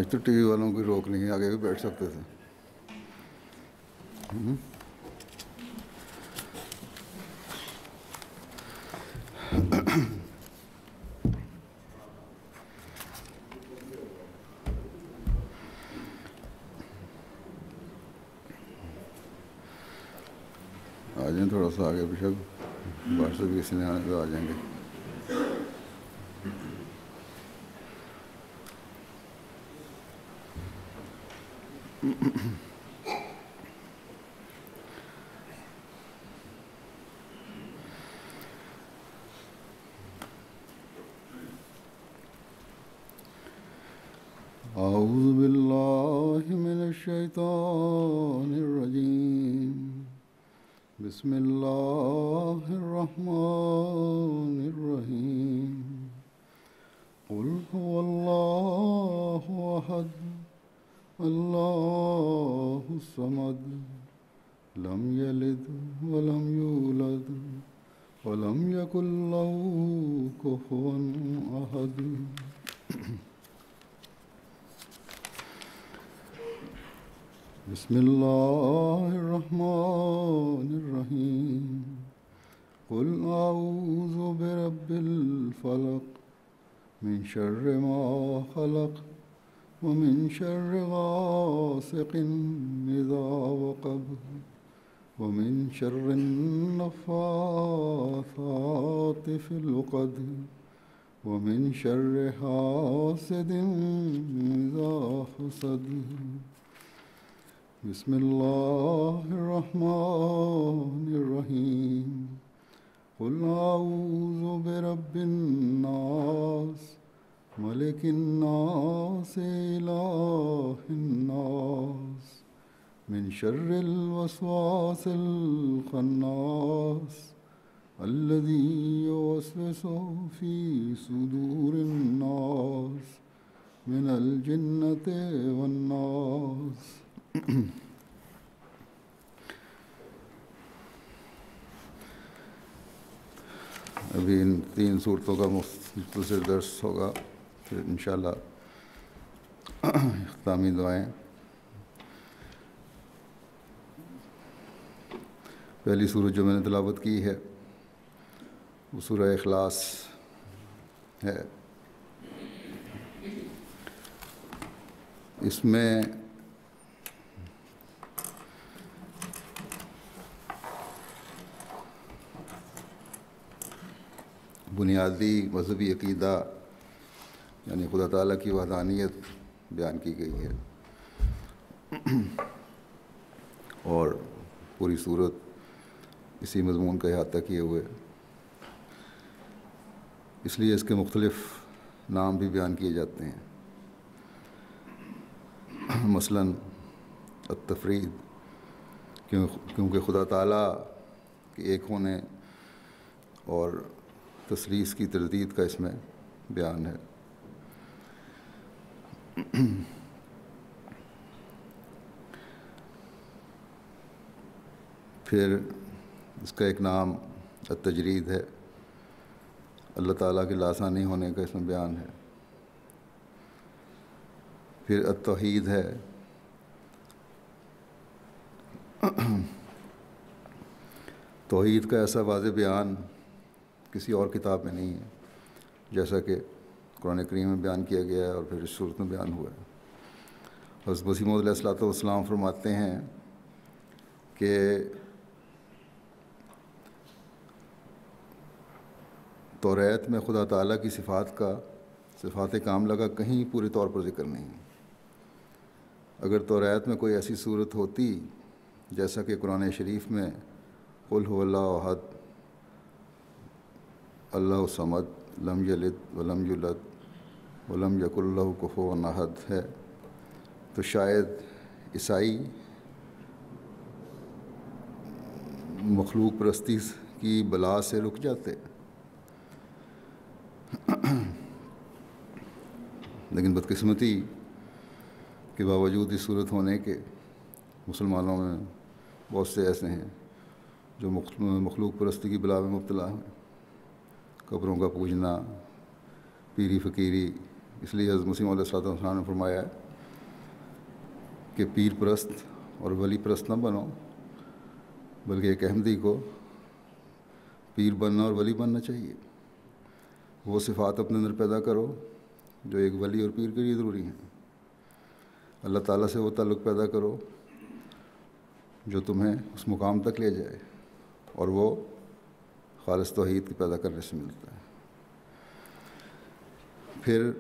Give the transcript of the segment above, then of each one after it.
آج تو T V والوں کی روک نہیں ہے، آگے بھی بیٹھ سکتے تھے۔ آ جائیں تھوڑا سا آگے پیچھے، باہر سے بھی کسی نے آنے تو آ جائیں گے۔ أعوذ بالله من الشيطان الرجيم بسم الله الرحمن الرحيم قل هو الله أحد الله الصمد لم يلد ولم يولد ولم يكن له كفوا أحد بسم الله الرحمن الرحيم قل أعوذ برب الفلق من شر ما خلق ومن شر غاسق إذا وقب ومن شر النفاثات في العقد ومن شر حاسد إذا حسد بسم الله الرحمن الرحيم قل أعوذ برب الناس ملك الناس إله الناس من شر الوسواس الخناس الذي يوسوس في صدور الناس من الجنة والناس ابھی ان 3 صورتوں کا مختصر درس ہوگا، پھر انشاءاللہ اختتامی دعائیں۔ پہلی سورت جو میں نے تلاوت کی ہے وہ سورہ اخلاص ہے۔ اس میں بنیادی مذہبی عقیدہ یعنی خدا تعالیٰ کی وحدانیت بیان کی گئی ہے، اور پوری صورت اسی مضمون کا احاطہ کیے ہوئے، اس لیے اس کے مختلف نام بھی بیان کیے جاتے ہیں، مثلاً التفرید، کیونکہ خدا تعالیٰ کے ایک ہونے اور تثلیث کی تردید کا اس میں بیان ہے۔ پھر اس کا ایک نام التجرید ہے، اللہ تعالیٰ کے لاسانی ہونے کا اس میں بیان ہے۔ پھر التوحید ہے، توحید کا ایسا واضح بیان کسی اور کتاب میں نہیں ہے، جیسا کہ قرآن کریم میں بیان کیا گیا ہے اور پھر اس صورت میں بیان ہوا ہے۔ حضرت مسیح موعود علیہ الصلوۃ والسلام فرماتے ہیں کہ توریت میں خدا تعالیٰ کی صفات کاملہ کا کہیں پورے طور پر ذکر نہیں ہے۔ اگر توریت میں کوئی ایسی صورت ہوتی جیسا کہ قرآن شریف میں قل هو اللہ احد اللہ الصمد لم یلد ولم یولد ولم یکن لہ کفوا احد ہے، تو شاید عیسائی مخلوق پرستی کی بلا سے رک جاتے، لیکن بدقسمتی کے باوجود اس صورت ہونے کے مسلمانوں میں بہت سے ایسے ہیں جو مخلوق پرستی کی بلا میں مبتلا ہیں، قبروں کا پوجنا، پیری فقیری۔ اس لیے حضرت مسیح علیہ الصلوۃ والسلام نے فرمایا ہے کہ پیر پرست اور ولی پرست نہ بنو، بلکہ ایک احمدی کو پیر بننا اور ولی بننا چاہیے۔ وہ صفات اپنے اندر پیدا کرو جو ایک ولی اور پیر کے لیے ضروری ہیں۔ اللہ تعالیٰ سے وہ تعلق پیدا کرو جو تمہیں اس مقام تک لے جائے، اور وہ خالص توحید کی پیدا کرنے سے ملتا ہے۔ پھر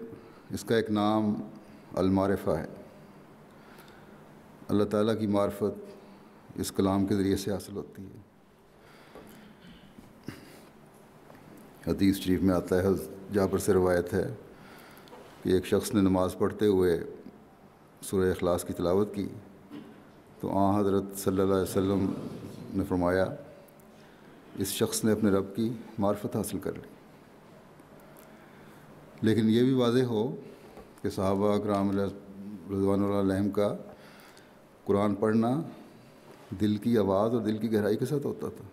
اس کا ایک نام المعرفہ ہے۔ اللہ تعالیٰ کی معرفت اس کلام کے ذریعے سے حاصل ہوتی ہے۔ حدیث شریف میں آتا ہے، حضرت جابر سے روایت ہے کہ ایک شخص نے نماز پڑھتے ہوئے سورہ اخلاص کی تلاوت کی تو آن حضرت صلی اللہ علیہ وسلم نے فرمایا اس شخص نے اپنے رب کی معرفت حاصل کر لی۔ لیکن یہ بھی واضح ہو کہ صحابہ اکرام رضوان اللہ علیہم کا قرآن پڑھنا دل کی آواز اور دل کی گہرائی کے ساتھ ہوتا تھا۔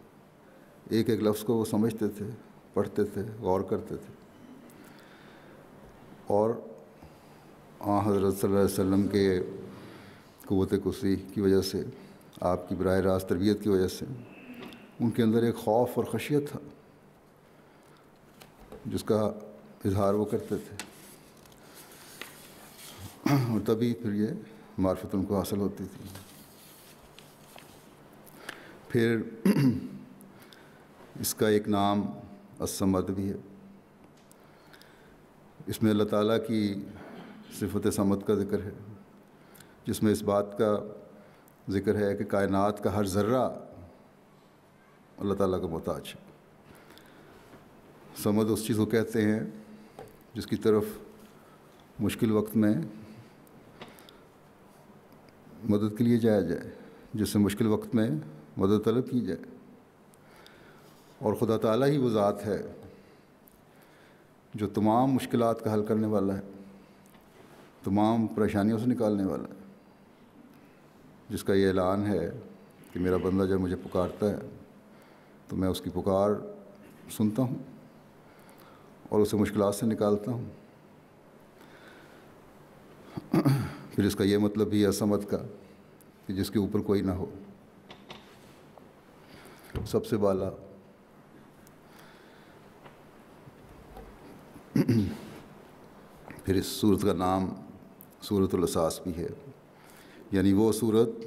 ایک ایک لفظ کو وہ سمجھتے تھے، پڑھتے تھے، غور کرتے تھے، اور حضرت صلی اللہ علیہ وسلم کے قوت کثری کی وجہ سے، آپ کی براہ راست تربیت کی وجہ سے ان کے اندر ایک خوف اور خشیت تھا جس کا اظہار وہ کرتے تھے، اور تبھی پھر یہ معرفت ان کو حاصل ہوتی تھی۔ پھر اس کا ایک نام الصمد بھی ہے۔ اس میں اللہ تعالیٰ کی صفت صمد کا ذکر ہے، جس میں اس بات کا ذکر ہے کہ کائنات کا ہر ذرہ اللہ تعالیٰ کا محتاج ہے۔ صمد اس چیز کو کہتے ہیں جس کی طرف مشکل وقت میں مدد کے لیے جایا جائے، جس سے مشکل وقت میں مدد طلب کی جائے، اور خدا تعالیٰ ہی وہ ذات ہے جو تمام مشکلات کا حل کرنے والا ہے، تمام پریشانیوں سے نکالنے والا ہے، جس کا یہ اعلان ہے کہ میرا بندہ جب مجھے پکارتا ہے تو میں اس کی پکار سنتا ہوں اور اسے مشکلات سے نکالتا ہوں۔ پھر اس کا یہ مطلب بھی ہے صمد کا کہ جس کے اوپر کوئی نہ ہو، سب سے بالا۔ پھر اس صورت کا نام سورۃ الاساس بھی ہے، یعنی وہ صورت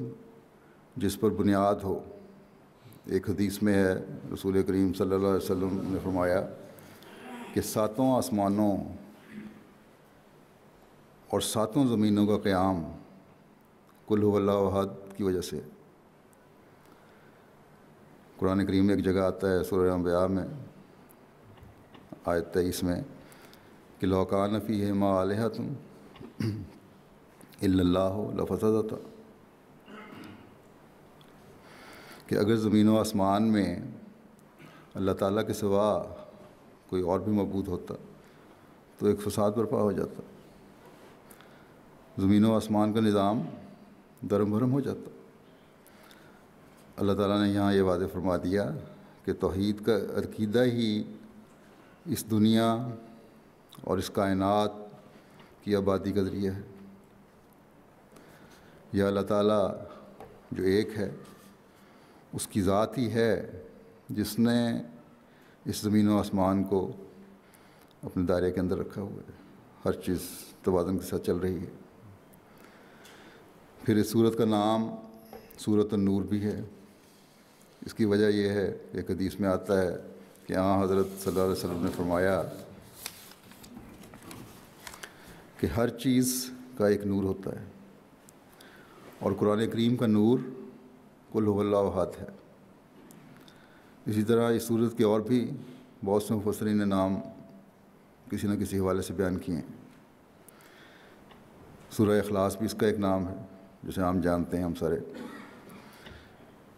جس پر بنیاد ہو۔ ایک حدیث میں ہے رسول کریم صلی اللہ علیہ وسلم نے فرمایا کہ 7 آسمانوں اور 7 زمینوں کا قیام قل هو اللہ احد کی وجہ سے۔ قرآن کریم میں ایک جگہ آتا ہے سورہ انبیاء میں آیت 23 میں کہ لو کان فیہما آلہۃ الا اللہ لفسدتا، کہ اگر زمین و آسمان میں اللہ تعالیٰ کے سوا کوئی اور بھی معبود ہوتا تو ایک فساد برپا ہو جاتا، زمین و آسمان کا نظام درم بھرم ہو جاتا۔ اللہ تعالیٰ نے یہاں یہ واضح فرما دیا کہ توحید کا عقیدہ ہی اس دنیا اور اس کائنات کی آبادی کا ذریعہ ہے۔ یا اللہ تعالیٰ جو ایک ہے، اس کی ذات ہی ہے جس نے اس زمین و آسمان کو اپنے دائرے کے اندر رکھا ہوا ہے، ہر چیز توازن کے ساتھ چل رہی ہے۔ پھر اس سورت کا نام سورۃ النور بھی ہے۔ اس کی وجہ یہ ہے، ایک حدیث میں آتا ہے کہ حضرت صلی اللہ علیہ وسلم نے فرمایا کہ ہر چیز کا ایک نور ہوتا ہے، اور قرآن کریم کا نور قل هو اللہ احد ہے۔ اسی طرح اس سورت کے اور بھی بہت سے مفسرین نے نام کسی نہ کسی حوالے سے بیان کیے ہیں۔ سورہ اخلاص بھی اس کا ایک نام ہے، جسے ہم جانتے ہیں ہم سارے۔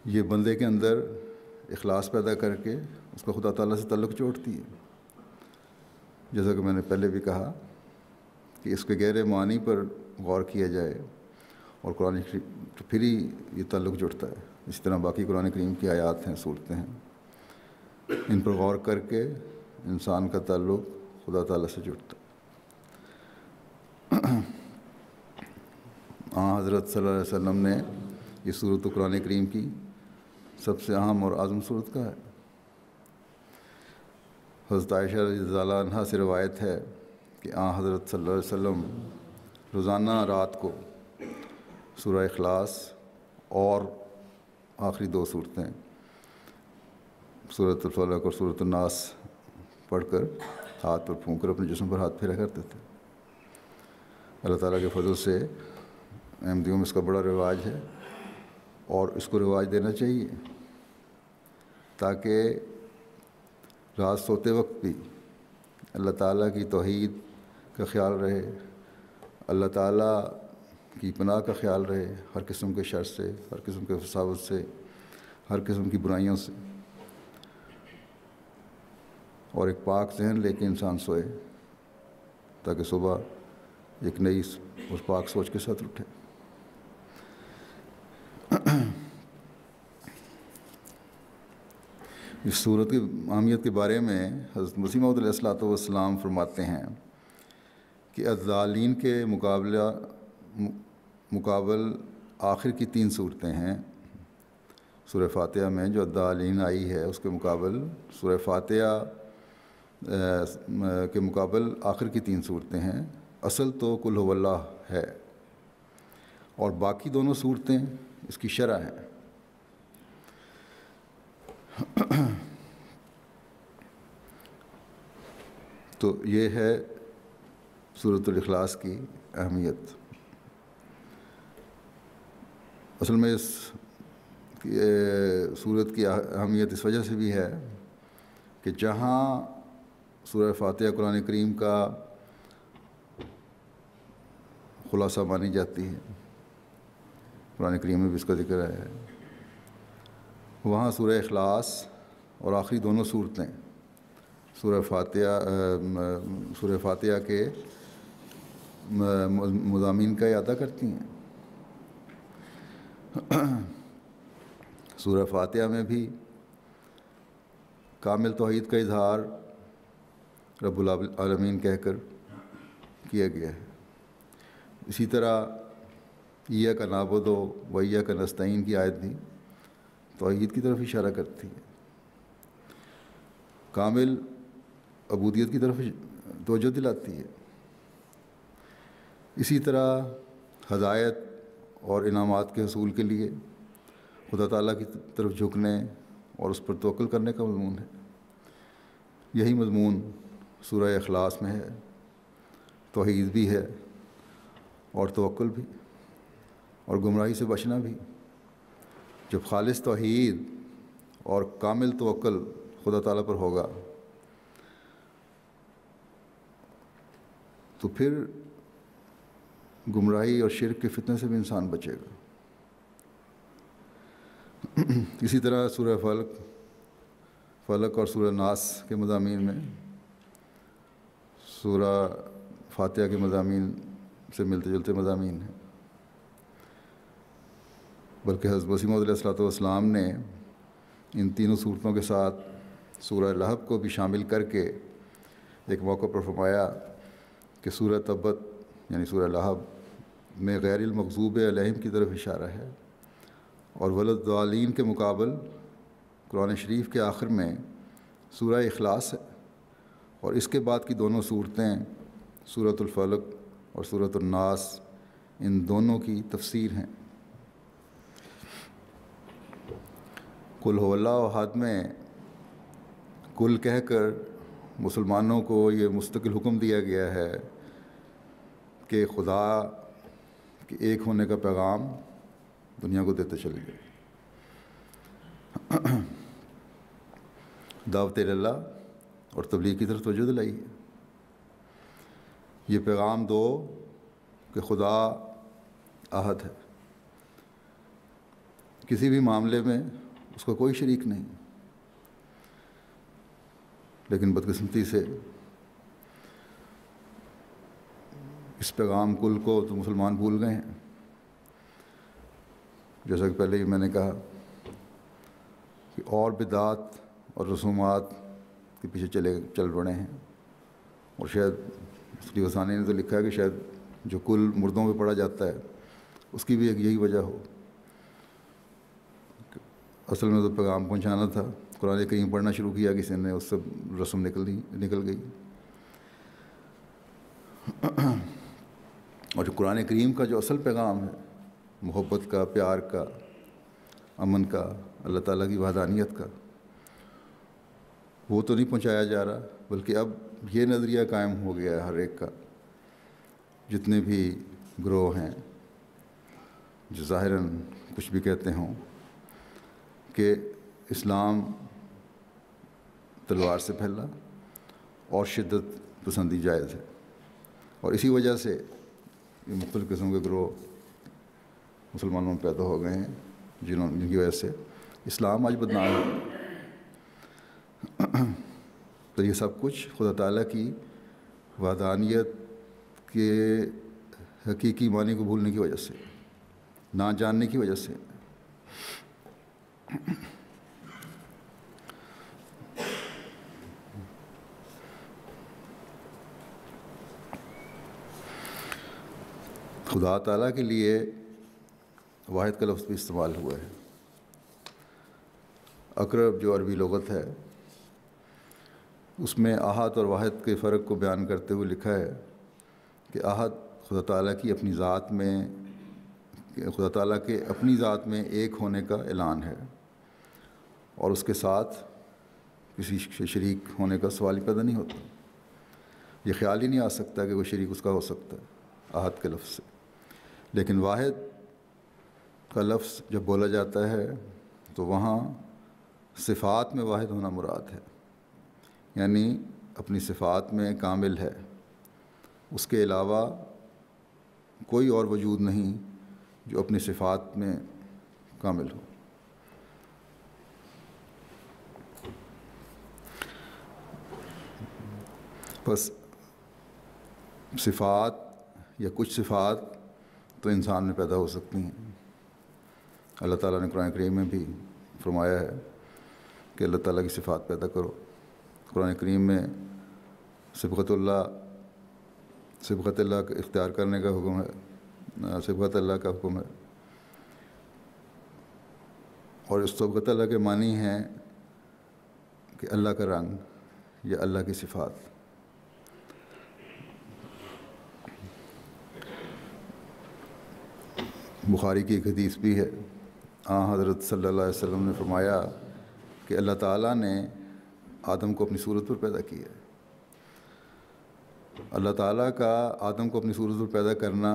یہ بندے کے اندر اخلاص پیدا کر کے اس کا خدا تعالیٰ سے تعلق جوڑتی ہے، جیسا کہ میں نے پہلے بھی کہا کہ اس کے گہرے معنی پر غور کیا جائے اور قرآن تو پھر ہی یہ تعلق جڑتا ہے۔ اسی طرح باقی قرآن کریم کی آیات ہیں، صورتیں ہیں، ان پر غور کر کے انسان کا تعلق خدا تعالیٰ سے جڑتا ہے۔ حضرت صلی اللہ علیہ وسلم نے یہ صورت قرآن کریم کی سب سے اہم اور اعظم صورت کا ہے۔ حضرت عائشہ رضی اللہ عنہا سے روایت ہے کہ حضرت صلی اللہ علیہ وسلم روزانہ رات کو سورہ اخلاص اور آخری 2 صورتیں سورۃ الفلق اور سورۃ الناس پڑھ کر ہاتھ پر پھونک کر اپنے جسم پر ہاتھ پھیرا کرتے تھے۔ اللہ تعالیٰ کے فضل سے احمدیوں میں اس کا بڑا رواج ہے اور اس کو رواج دینا چاہیے تاکہ رات سوتے وقت بھی اللہ تعالیٰ کی توحید کا خیال رہے، اللہ تعالیٰ کی پناہ کا خیال رہے، ہر قسم کے شر سے، ہر قسم کے فساوت سے، ہر قسم کی برائیوں سے، اور ایک پاک ذہن لے کے انسان سوئے تاکہ صبح ایک نئی اس پاک سوچ کے ساتھ اٹھے۔ اس صورت کی اہمیت کے بارے میں حضرت مسیح موعود علیہ الصلوۃ والسلام فرماتے ہیں کہ الضالین کے مقابل آخر کی 3 صورتیں ہیں۔ سورہ فاتحہ میں جو الضالین آئی ہے اس کے مقابل سورہ فاتحہ کے مقابل آخر کی 3 صورتیں ہیں۔ اصل تو قل هو اللہ ہے اور باقی دونوں صورتیں اس کی شرح ہیں۔ تو یہ ہے سورۃ الاخلاص کی اہمیت۔ اصل میں اس سورت کی اہمیت اس وجہ سے بھی ہے کہ جہاں سورہ فاتحہ قرآن کریم کا خلاصہ مانی جاتی ہے، قرآن کریم میں بھی اس کا ذکر ہے، وہاں سورہ اخلاص اور آخری دونوں صورتیں سورہ فاتحہ کے مضامین کا اعادہ کرتی ہیں۔ سورہ فاتحہ میں بھی کامل توحید کا اظہار رب العالمین کہہ کر کیا گیا ہے۔ اسی طرح ایاک نعبد و ایاک نستعین کی آیت بھی توحید کی طرف اشارہ کرتی ہے، کامل عبودیت کی طرف توجہ دلاتی ہے۔ اسی طرح ہدایت اور انعامات کے حصول کے لیے خدا تعالیٰ کی طرف جھکنے اور اس پر توکل کرنے کا مضمون ہے۔ یہی مضمون سورہ اخلاص میں ہے، توحید بھی ہے اور توکل بھی اور گمراہی سے بچنا بھی۔ جب خالص توحید اور کامل توکل خدا تعالیٰ پر ہوگا تو پھر گمراہی اور شرک کے فتنے سے بھی انسان بچے گا۔ اسی طرح سورہ فلق اور سورہ ناس کے مضامین میں سورہ فاتحہ کے مضامین سے ملتے جلتے مضامین ہیں، بلکہ حضرت مسیح موعود علیہ الصلوۃ والسلام نے ان تینوں صورتوں کے ساتھ سورہ لہب کو بھی شامل کر کے ایک موقع پر فرمایا کہ سورہ تبت یعنی سورہ لہب میں غیر المغضوب علیہم کی طرف اشارہ ہے، اور وللضالین کے مقابل قرآن شریف کے آخر میں سورہ اخلاص ہے، اور اس کے بعد کی دونوں صورتیں سورۃ الفلق اور سورۃ الناس ان دونوں کی تفسیر ہیں۔ قل هو اللہ احد میں کل کہہ کر مسلمانوں کو یہ مستقل حکم دیا گیا ہے کہ خدا کے ایک ہونے کا پیغام دنیا کو دیتے چلے گئے۔ دعوت اللہ اور تبلیغ کی طرف توجہ دلائی ہے۔ یہ پیغام دو کہ خدا احد ہے، کسی بھی معاملے میں اس کا کوئی شریک نہیں، لیکن بدقسمتی سے اس پیغام کل کو تو مسلمان بھول گئے ہیں۔ جیسا کہ پہلے ہی میں نے کہا کہ اور بدعات اور رسومات کے پیچھے چل پڑے ہیں، اور شاید مفتی وسانی نے تو لکھا ہے کہ شاید جو کل مردوں پہ پڑھا جاتا ہے اس کی بھی ایک یہی وجہ ہو. اصل میں تو پیغام پہنچانا تھا. قرآن کریم پڑھنا شروع کیا کسی نے, اس سے رسم نکل گئی. اور جو قرآن کریم کا جو اصل پیغام ہے, محبت کا, پیار کا, امن کا, اللہ تعالیٰ کی وحدانیت کا, وہ تو نہیں پہنچایا جا رہا, بلکہ اب یہ نظریہ قائم ہو گیا ہے ہر ایک کا, جتنے بھی گروہ ہیں جو ظاہراً کچھ بھی کہتے ہوں, کہ اسلام تلوار سے پھیلا اور شدت پسندی جائز ہے. اور اسی وجہ سے یہ مختلف قسم کے گروہ مسلمانوں میں پیدا ہو گئے ہیں, جن کی وجہ سے اسلام آج بدنام ہے. تو یہ سب کچھ خدا تعالیٰ کی وحدانیت کے حقیقی معنی کو بھولنے کی وجہ سے, نہ جاننے کی وجہ سے. خدا تعالیٰ کے لیے واحد کا لفظ بھی استعمال ہوا ہے. اقرب جو عربی لغت ہے, اس میں احد اور واحد کے فرق کو بیان کرتے ہوئے لکھا ہے کہ احد خدا تعالیٰ کی اپنی ذات میں, خدا تعالیٰ کے اپنی ذات میں ایک ہونے کا اعلان ہے, اور اس کے ساتھ کسی شریک ہونے کا سوال ہی پیدا نہیں ہوتا. یہ خیال ہی نہیں آ سکتا کہ کوئی شریک اس کا ہو سکتا ہے احد کے لفظ سے. لیکن واحد کا لفظ جب بولا جاتا ہے تو وہاں صفات میں واحد ہونا مراد ہے, یعنی اپنی صفات میں کامل ہے, اس کے علاوہ کوئی اور وجود نہیں جو اپنی صفات میں کامل ہو. بس صفات یا کچھ صفات تو انسان میں پیدا ہو سکتی ہیں. اللہ تعالیٰ نے قرآن کریم میں بھی فرمایا ہے کہ اللہ تعالیٰ کی صفات پیدا کرو. قرآن کریم میں صبغت اللہ کا اختیار کرنے کا حکم ہے, صبغت اللہ کا حکم ہے, اور اس صبغت اللہ کے معنی ہیں کہ اللہ کا رنگ یا اللہ کی صفات. بخاری کی ایک حدیث بھی ہے, حضرت صلی اللہ علیہ وسلم نے فرمایا کہ اللہ تعالیٰ نے آدم کو اپنی صورت پر پیدا کیا ہے. اللہ تعالیٰ کا آدم کو اپنی صورت پر پیدا کرنا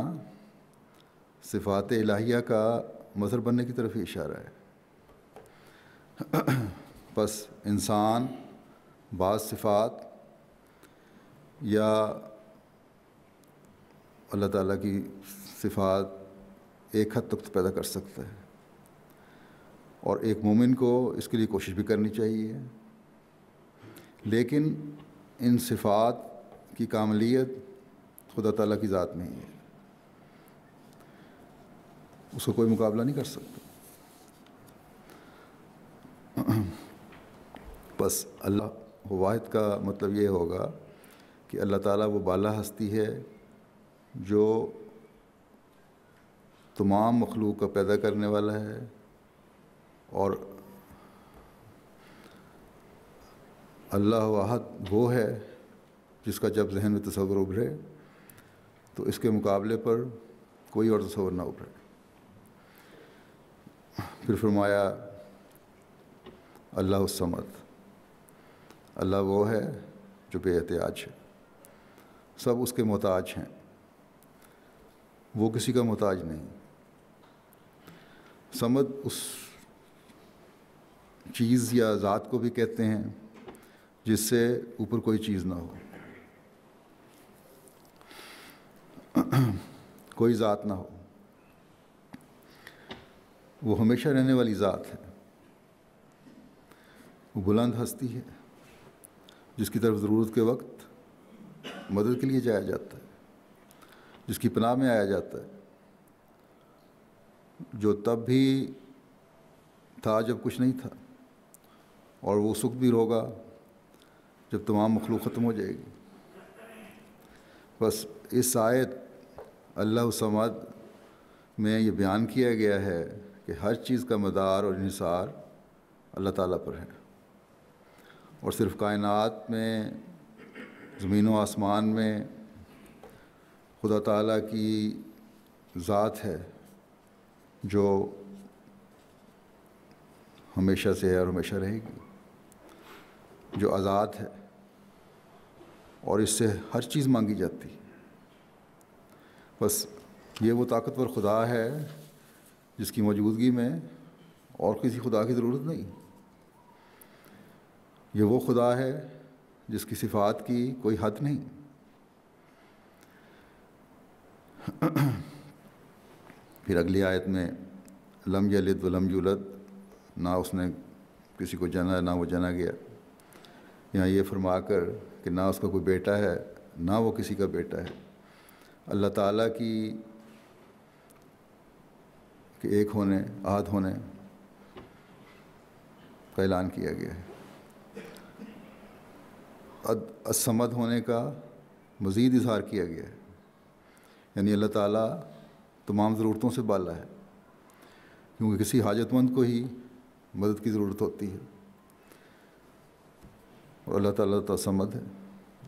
صفات الہیہ کا مظہر بننے کی طرف ہی اشارہ ہے. بس انسان بعض صفات یا اللہ تعالیٰ کی صفات ایک حد تک تو پیدا کر سکتا ہے, اور ایک مومن کو اس کے لیے کوشش بھی کرنی چاہیے. لیکن ان صفات کی کاملیت خدا تعالیٰ کی ذات میں ہی ہے, اس کو کوئی مقابلہ نہیں کر سکتا. بس اللہ واحد کا مطلب یہ ہوگا کہ اللہ تعالیٰ وہ بالا ہستی ہے جو تمام مخلوق کا پیدا کرنے والا ہے, اور اللہ واحد وہ ہے جس کا جب ذہن میں تصور ابھرے تو اس کے مقابلے پر کوئی اور تصور نہ ابھرے. پھر فرمایا اللہ الصمد, اللہ وہ ہے جو بے احتیاج ہے, سب اس کے محتاج ہیں, وہ کسی کا محتاج نہیں. صمد اس چیز یا ذات کو بھی کہتے ہیں جس سے اوپر کوئی چیز نہ ہو, کوئی ذات نہ ہو. وہ ہمیشہ رہنے والی ذات ہے, وہ بلند ہستی ہے جس کی طرف ضرورت کے وقت مدد کے لیے جایا جاتا ہے, جس کی پناہ میں آیا جاتا ہے, جو تب بھی تھا جب کچھ نہیں تھا, اور وہ سکھ بھی ہوگا جب تمام مخلوق ختم ہو جائے گی. بس اس آیت اللہ الصمد میں یہ بیان کیا گیا ہے کہ ہر چیز کا مدار اور انحصار اللہ تعالیٰ پر ہے، اور صرف کائنات میں، زمین و آسمان میں خدا تعالیٰ کی ذات ہے جو ہمیشہ سے ہے اور ہمیشہ رہے گی، جو آزاد ہے، اور اس سے ہر چیز مانگی جاتی ہے۔ بس یہ وہ طاقتور خدا ہے جس کی موجودگی میں اور کسی خدا کی ضرورت نہیں۔ یہ وہ خدا ہے جس کی صفات کی کوئی حد نہیں۔ پھر اگلی آیت میں لم یلد ولم یولد، نہ اس نے کسی کو جنا نہ وہ جنا گیا، یہاں یہ فرما کر کہ نہ اس کا کوئی بیٹا ہے نہ وہ کسی کا بیٹا ہے، اللہ تعالیٰ کی کہ ایک ہونے، احد ہونے کا اعلان کیا گیا ہے۔ الصمد ہونے کا مزید اظہار کیا گیا ہے، یعنی اللہ تعالیٰ تمام ضرورتوں سے بالا ہے، کیونکہ کسی حاجت مند کو ہی مدد کی ضرورت ہوتی ہے، اور اللہ تعالیٰ تو الصمد ہے،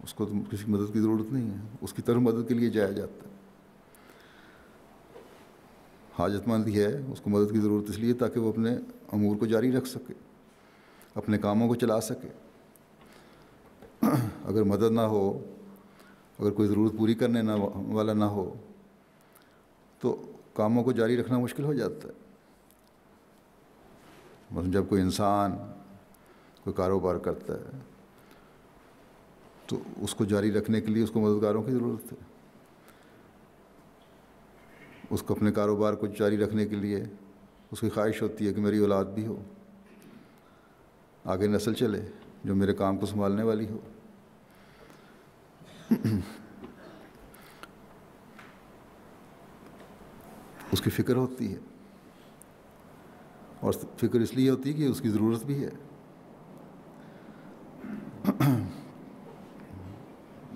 اس کو کسی مدد کی ضرورت نہیں ہے، اس کی طرف مدد کے لیے جایا جاتا ہے۔ حاجت مند ہی ہے، اس کو مدد کی ضرورت اس لیے تاکہ وہ اپنے امور کو جاری رکھ سکے، اپنے کاموں کو چلا سکے۔ اگر مدد نہ ہو، اگر کوئی ضرورت پوری کرنے والا نہ ہو تو کاموں کو جاری رکھنا مشکل ہو جاتا ہے۔ مثلا جب کوئی انسان کوئی کاروبار کرتا ہے تو اس کو جاری رکھنے کے لیے اس کو مددگاروں کی ضرورت ہے، اس کو اپنے کاروبار کو جاری رکھنے کے لیے اس کی خواہش ہوتی ہے کہ میری اولاد بھی ہو، آگے نسل چلے جو میرے کام کو سنبھالنے والی ہو۔ اس کی فکر ہوتی ہے، اور فکر اس لیے ہوتی ہے کہ اس کی ضرورت بھی ہے۔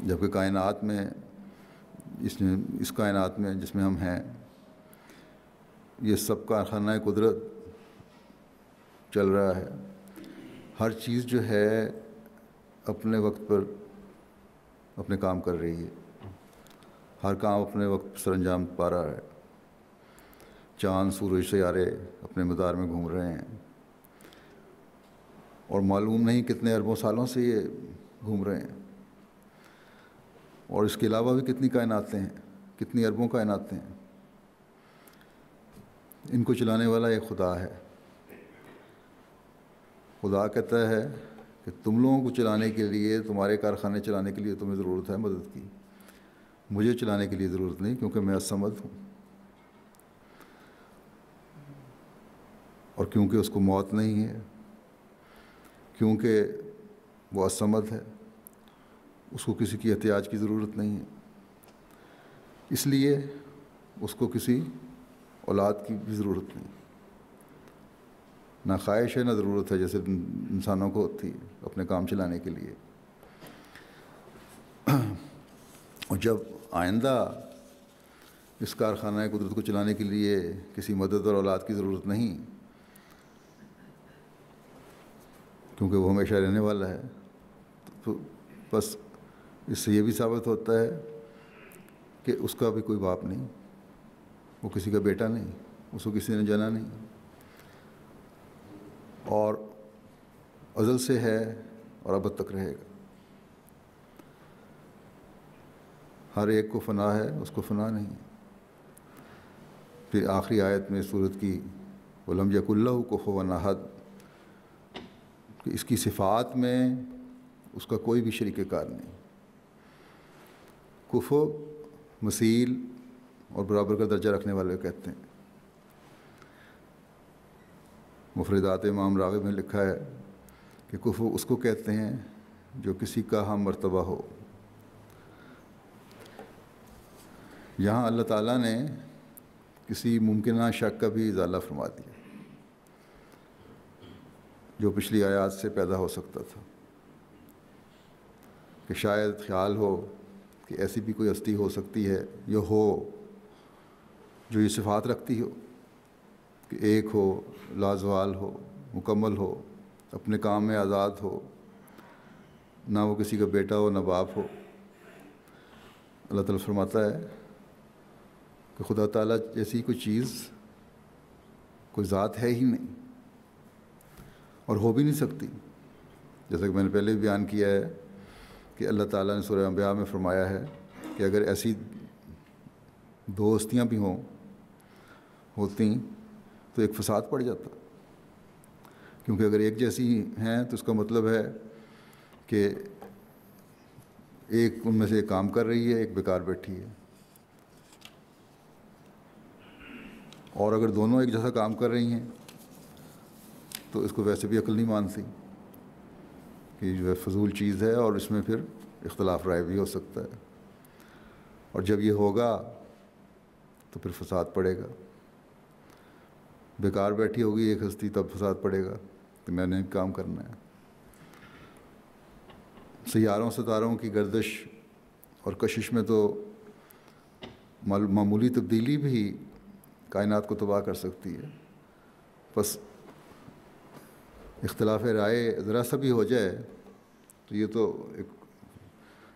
جبکہ کائنات میں اس کائنات میں جس میں ہم ہیں، یہ سب کارخانہ قدرت چل رہا ہے، ہر چیز جو ہے اپنے وقت پر اپنے کام کر رہی ہے، ہر کام اپنے وقت پر سر انجام پا رہا ہے۔ چاند، سورج، سیارے اپنے مدار میں گھوم رہے ہیں، اور معلوم نہیں کتنے اربوں سالوں سے یہ گھوم رہے ہیں، اور اس کے علاوہ بھی کتنی کائناتیں ہیں، کتنی اربوں کائناتیں ہیں۔ ان کو چلانے والا ایک خدا ہے۔ خدا کہتا ہے کہ تم لوگوں کو چلانے کے لیے، تمہارے کارخانے چلانے کے لیے تمہیں ضرورت ہے مدد کی، مجھے چلانے کے لیے ضرورت نہیں، کیونکہ میں الصمد ہوں، اور کیونکہ اس کو موت نہیں ہے، کیونکہ وہ الصمد ہے، اس کو کسی کی احتیاج کی ضرورت نہیں ہے، اس لیے اس کو کسی اولاد کی بھی ضرورت نہیں، نہ خواہش ہے نہ ضرورت ہے جیسے انسانوں کو ہوتی ہے اپنے کام چلانے کے لیے۔ اور جب آئندہ اس کارخانہ قدرت کو چلانے کے لیے کسی مدد اور اولاد کی ضرورت نہیں، کیونکہ وہ ہمیشہ رہنے والا ہے، تو بس اس سے یہ بھی ثابت ہوتا ہے کہ اس کا بھی کوئی باپ نہیں، وہ کسی کا بیٹا نہیں، اس کو کسی نے جنا نہیں، اور ازل سے ہے اور ابد تک رہے گا۔ ہر ایک کو فنا ہے، اس کو فنا نہیں۔ پھر آخری آیت میں سورت کی وَلَمْ يَكُن لَّهُ كُفُوًا أَحَدٌ، کہ اس کی صفات میں اس کا کوئی بھی شریک کار نہیں۔ کفو مثیل اور برابر کا درجہ رکھنے والے کہتے ہیں۔ مفردات امام راغب میں لکھا ہے کہ کفو اس کو کہتے ہیں جو کسی کا ہم مرتبہ ہو۔ یہاں اللہ تعالیٰ نے کسی ممکنہ شک کا بھی ازالہ فرما دیا جو پچھلی آیات سے پیدا ہو سکتا تھا، کہ شاید خیال ہو کہ ایسی بھی کوئی ہستی ہو سکتی ہے یا ہو جو یہ صفات رکھتی ہو کہ ایک ہو، لازوال ہو، مکمل ہو، اپنے کام میں آزاد ہو، نہ وہ کسی کا بیٹا ہو نہ باپ ہو۔ اللہ تعالیٰ فرماتا ہے کہ خدا تعالیٰ جیسی کوئی چیز، کوئی ذات ہے ہی نہیں اور ہو بھی نہیں سکتی۔ جیسا کہ میں نے پہلے بھی بیان کیا ہے کہ اللہ تعالیٰ نے سورہ انبیاء میں فرمایا ہے کہ اگر ایسی دو ہستیاں بھی ہوتی تو ایک فساد پڑ جاتا، کیونکہ اگر ایک جیسی ہیں تو اس کا مطلب ہے کہ ایک ان میں سے ایک کام کر رہی ہے، ایک بیکار بیٹھی ہے، اور اگر دونوں ایک جیسا کام کر رہی ہیں تو اس کو ویسے بھی عقل نہیں مانتی کہ جو ہے فضول چیز ہے اور اس میں پھر اختلاف رائے بھی ہو سکتا ہے، اور جب یہ ہوگا تو پھر فساد پڑے گا۔ بیکار بیٹھی ہوگی ایک ہستی تب فساد پڑے گا کہ میں نے کام کرنا ہے۔ سیاروں ستاروں کی گردش اور کشش میں تو معمولی تبدیلی بھی کائنات کو تباہ کر سکتی ہے، بس اختلاف رائے ذرا سا بھی ہو جائے تو یہ تو ایک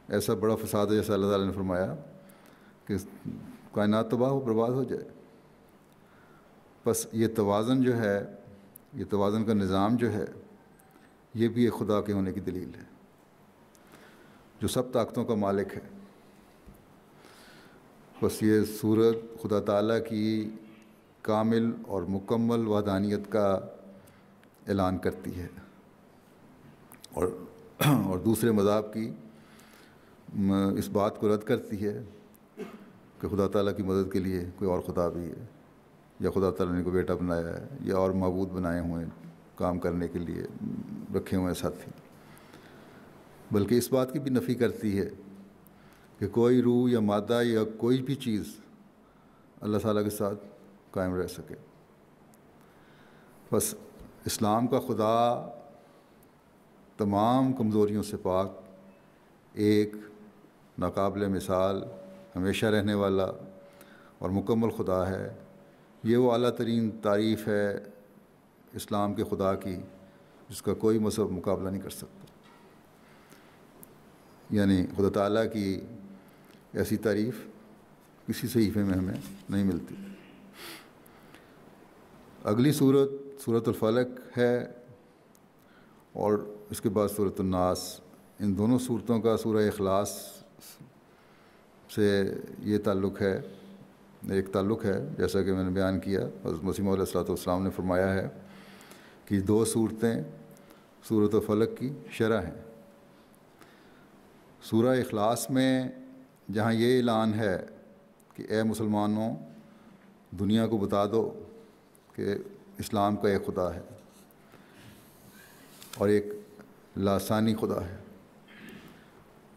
ایسا بڑا فساد ہے جیسا اللہ تعالیٰ نے فرمایا کہ کائنات تباہ و برباد ہو جائے۔ بس یہ توازن جو ہے، یہ توازن کا نظام جو ہے، یہ بھی ایک خدا کے ہونے کی دلیل ہے جو سب طاقتوں کا مالک ہے۔ بس یہ صورت خدا تعالیٰ کی کامل اور مکمل وحدانیت کا اعلان کرتی ہے، اور دوسرے مذاہب کی اس بات کو رد کرتی ہے کہ خدا تعالیٰ کی مدد کے لیے کوئی اور خدا بھی ہے، یا خدا تعالیٰ نے کوئی بیٹا بنایا ہے، یا اور معبود بنائے ہوئے ہیں کام کرنے کے لیے رکھے ہوئے ساتھی، بلکہ اس بات کی بھی نفی کرتی ہے کہ کوئی روح یا مادہ یا کوئی بھی چیز اللہ تعالیٰ کے ساتھ قائم رہ سکے۔ بس اسلام کا خدا تمام کمزوریوں سے پاک، ایک ناقابل مثال، ہمیشہ رہنے والا اور مکمل خدا ہے۔ یہ وہ اعلیٰ ترین تعریف ہے اسلام کے خدا کی جس کا کوئی مذہب مقابلہ نہیں کر سکتا، یعنی خدا تعالیٰ کی ایسی تعریف کسی صحیفے میں ہمیں نہیں ملتی۔ اگلی سورۃ الفلق ہے اور اس کے بعد سورۃ الناس۔ ان دونوں صورتوں کا سورہ اخلاص سے یہ تعلق ہے، ایک تعلق ہے، جیسا کہ میں نے بیان کیا۔ حضرت مسیح موعود علیہ الصلوۃ والسلام نے فرمایا ہے کہ دو صورتیں سورۃ الفلق کی شرح ہیں۔ سورہ اخلاص میں جہاں یہ اعلان ہے کہ اے مسلمانوں، دنیا کو بتا دو کہ اسلام کا ایک خدا ہے اور ایک لاسانی خدا ہے،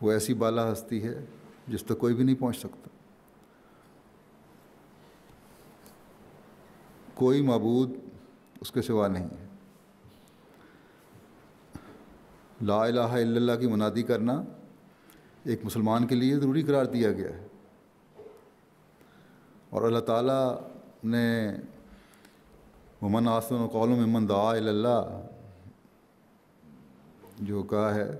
وہ ایسی بالا ہستی ہے جس تک کوئی بھی نہیں پہنچ سکتا، کوئی معبود اس کے سوا نہیں ہے۔ لا الہ الا اللہ کی منادی کرنا ایک مسلمان کے لیے ضروری قرار دیا گیا ہے، اور اللہ تعالیٰ نے ومن احسن قولا ممن دعا الی اللہ جو کہا ہے،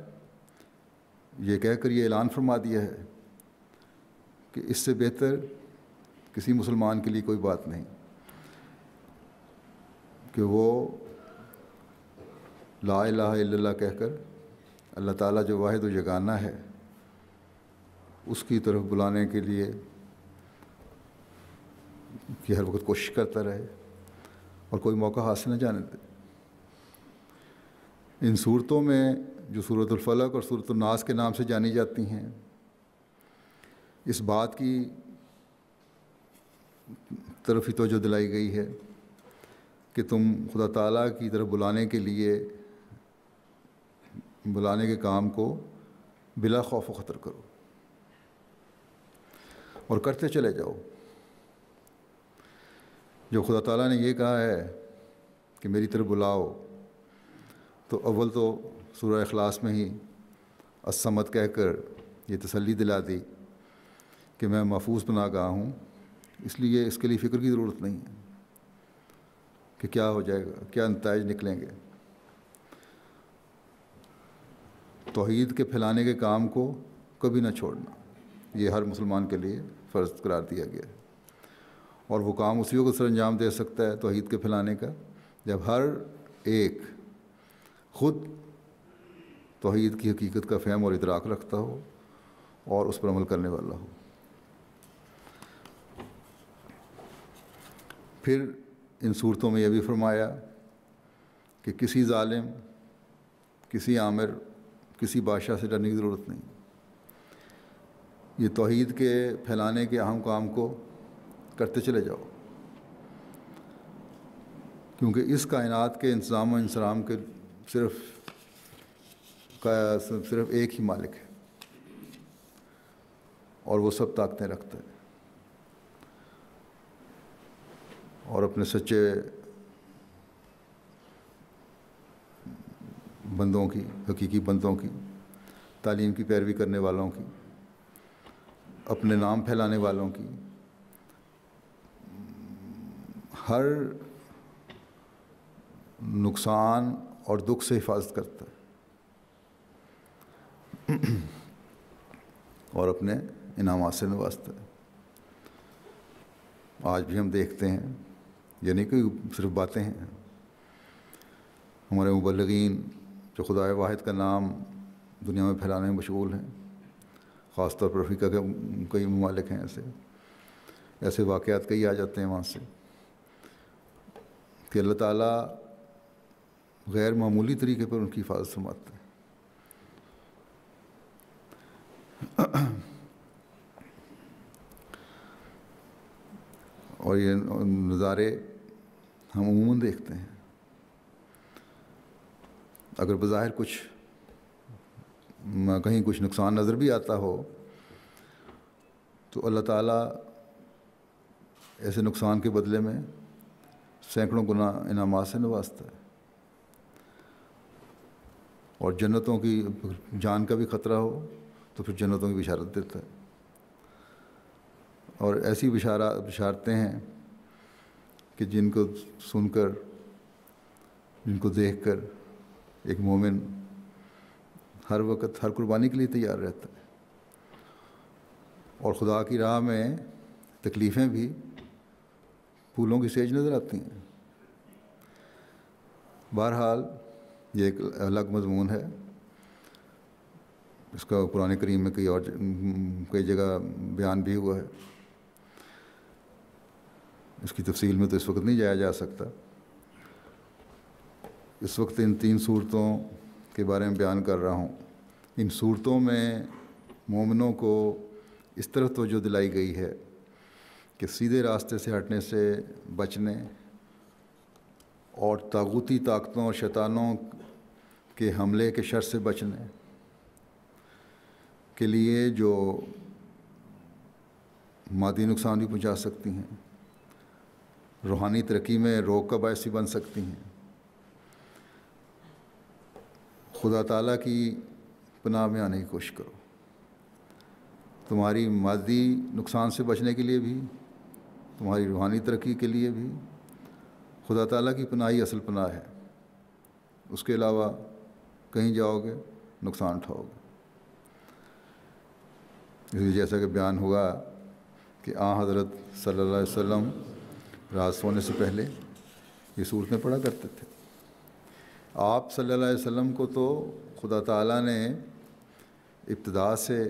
یہ کہہ کر یہ اعلان فرما دیا ہے کہ اس سے بہتر کسی مسلمان کے لیے کوئی بات نہیں کہ وہ لا الہ الا اللہ کہہ کر اللہ تعالیٰ جو واحد و یگانہ ہے اس کی طرف بلانے کے لیے کہ ہر وقت کوشش کرتا رہے اور کوئی موقع حاصل نہ جانے دے۔ ان صورتوں میں جو سورۃ الفلق اور سورۃ الناس کے نام سے جانی جاتی ہیں، اس بات کی طرف ہی توجہ دلائی گئی ہے کہ تم خدا تعالیٰ کی طرف بلانے کے لیے، بلانے کے کام کو بلا خوف و خطر کرو اور کرتے چلے جاؤ۔ جو خدا تعالیٰ نے یہ کہا ہے کہ میری طرف بلاؤ، تو اول تو سورہ اخلاص میں ہی الصمد کہہ کر یہ تسلی دلا دی کہ میں محفوظ پناہ گاہ ہوں اس لیے اس کے لیے فکر کی ضرورت نہیں ہے کہ کیا ہو جائے گا، کیا نتائج نکلیں گے۔ توحید کے پھیلانے کے کام کو کبھی نہ چھوڑنا، یہ ہر مسلمان کے لیے فرض قرار دیا گیا ہے، اور وہ کام اسی وقت سر انجام دے سکتا ہے توحید کے پھیلانے کا جب ہر ایک خود توحید کی حقیقت کا فہم اور ادراک رکھتا ہو اور اس پر عمل کرنے والا ہو۔ پھر ان صورتوں میں یہ بھی فرمایا کہ کسی ظالم، کسی آمر، کسی بادشاہ سے ڈرنے کی ضرورت نہیں، یہ توحید کے پھیلانے کے اہم کام کو کرتے چلے جاؤ، کیونکہ اس کائنات کے انتظام و انصرام کے صرف ایک ہی مالک ہے اور وہ سب طاقتیں رکھتا ہے، اور اپنے سچے بندوں کی، حقیقی بندوں کی، تعلیم کی پیروی کرنے والوں کی، اپنے نام پھیلانے والوں کی ہر نقصان اور دکھ سے حفاظت کرتا ہے اور اپنے انعامات سے نوازتا ہے۔ آج بھی ہم دیکھتے ہیں، یہ نہیں کہ صرف باتیں ہیں، ہمارے مبلغین جو خدائے واحد کا نام دنیا میں پھیلانے میں مشغول ہیں، خاص طور پر افریقہ کے کئی ممالک ہیں، ایسے واقعات کئی آ جاتے ہیں وہاں سے کہ اللہ تعالیٰ غیر معمولی طریقے پر ان کی حفاظت فرماتا ہے۔ اور یہ نظارے ہم عموماً دیکھتے ہیں، اگر بظاہر کہیں کچھ نقصان نظر بھی آتا ہو تو اللہ تعالیٰ ایسے نقصان کے بدلے میں سینکڑوں گنا انعامات سے نوازتا ہے، اور جنتوں کی جان کا بھی خطرہ ہو تو پھر جنتوں کی بشارت دیتا ہے، اور ایسی بشارتیں ہیں کہ جن کو سن کر، جن کو دیکھ کر ایک مومن ہر وقت ہر قربانی کے لیے تیار رہتا ہے، اور خدا کی راہ میں تکلیفیں بھی پھولوں کی سیج نظر آتی ہیں۔ بہرحال یہ ایک الگ مضمون ہے، اس کا قرآن کریم میں کئی جگہ بیان بھی ہوا ہے، اس کی تفصیل میں تو اس وقت نہیں جایا جا سکتا۔ اس وقت ان 3 صورتوں کے بارے میں بیان کر رہا ہوں۔ ان صورتوں میں مومنوں کو اس طرح توجہ دلائی گئی ہے کہ سیدھے راستے سے ہٹنے سے بچنے اور طاغوتی طاقتوں اور شیطانوں کے حملے کے شر سے بچنے کے لیے جو مادی نقصان بھی پہنچا سکتی ہیں، روحانی ترقی میں روک کا باعث بھی بن سکتی ہیں، خدا تعالیٰ کی پناہ میں آنے کی کوشش کرو۔ تمہاری مادی نقصان سے بچنے کے لیے بھی، تمہاری روحانی ترقی کے لیے بھی خدا تعالیٰ کی پناہ ہی اصل پناہ ہے، اس کے علاوہ کہیں جاؤ گے نقصان اٹھاؤ گے۔ اس لیے جیسا کہ بیان ہوا کہ حضرت صلی اللہ علیہ وسلم رات سونے سے پہلے یہ صورتیں پڑھا کرتے تھے۔ آپ صلی اللہ علیہ وسلم کو تو خدا تعالیٰ نے ابتدا سے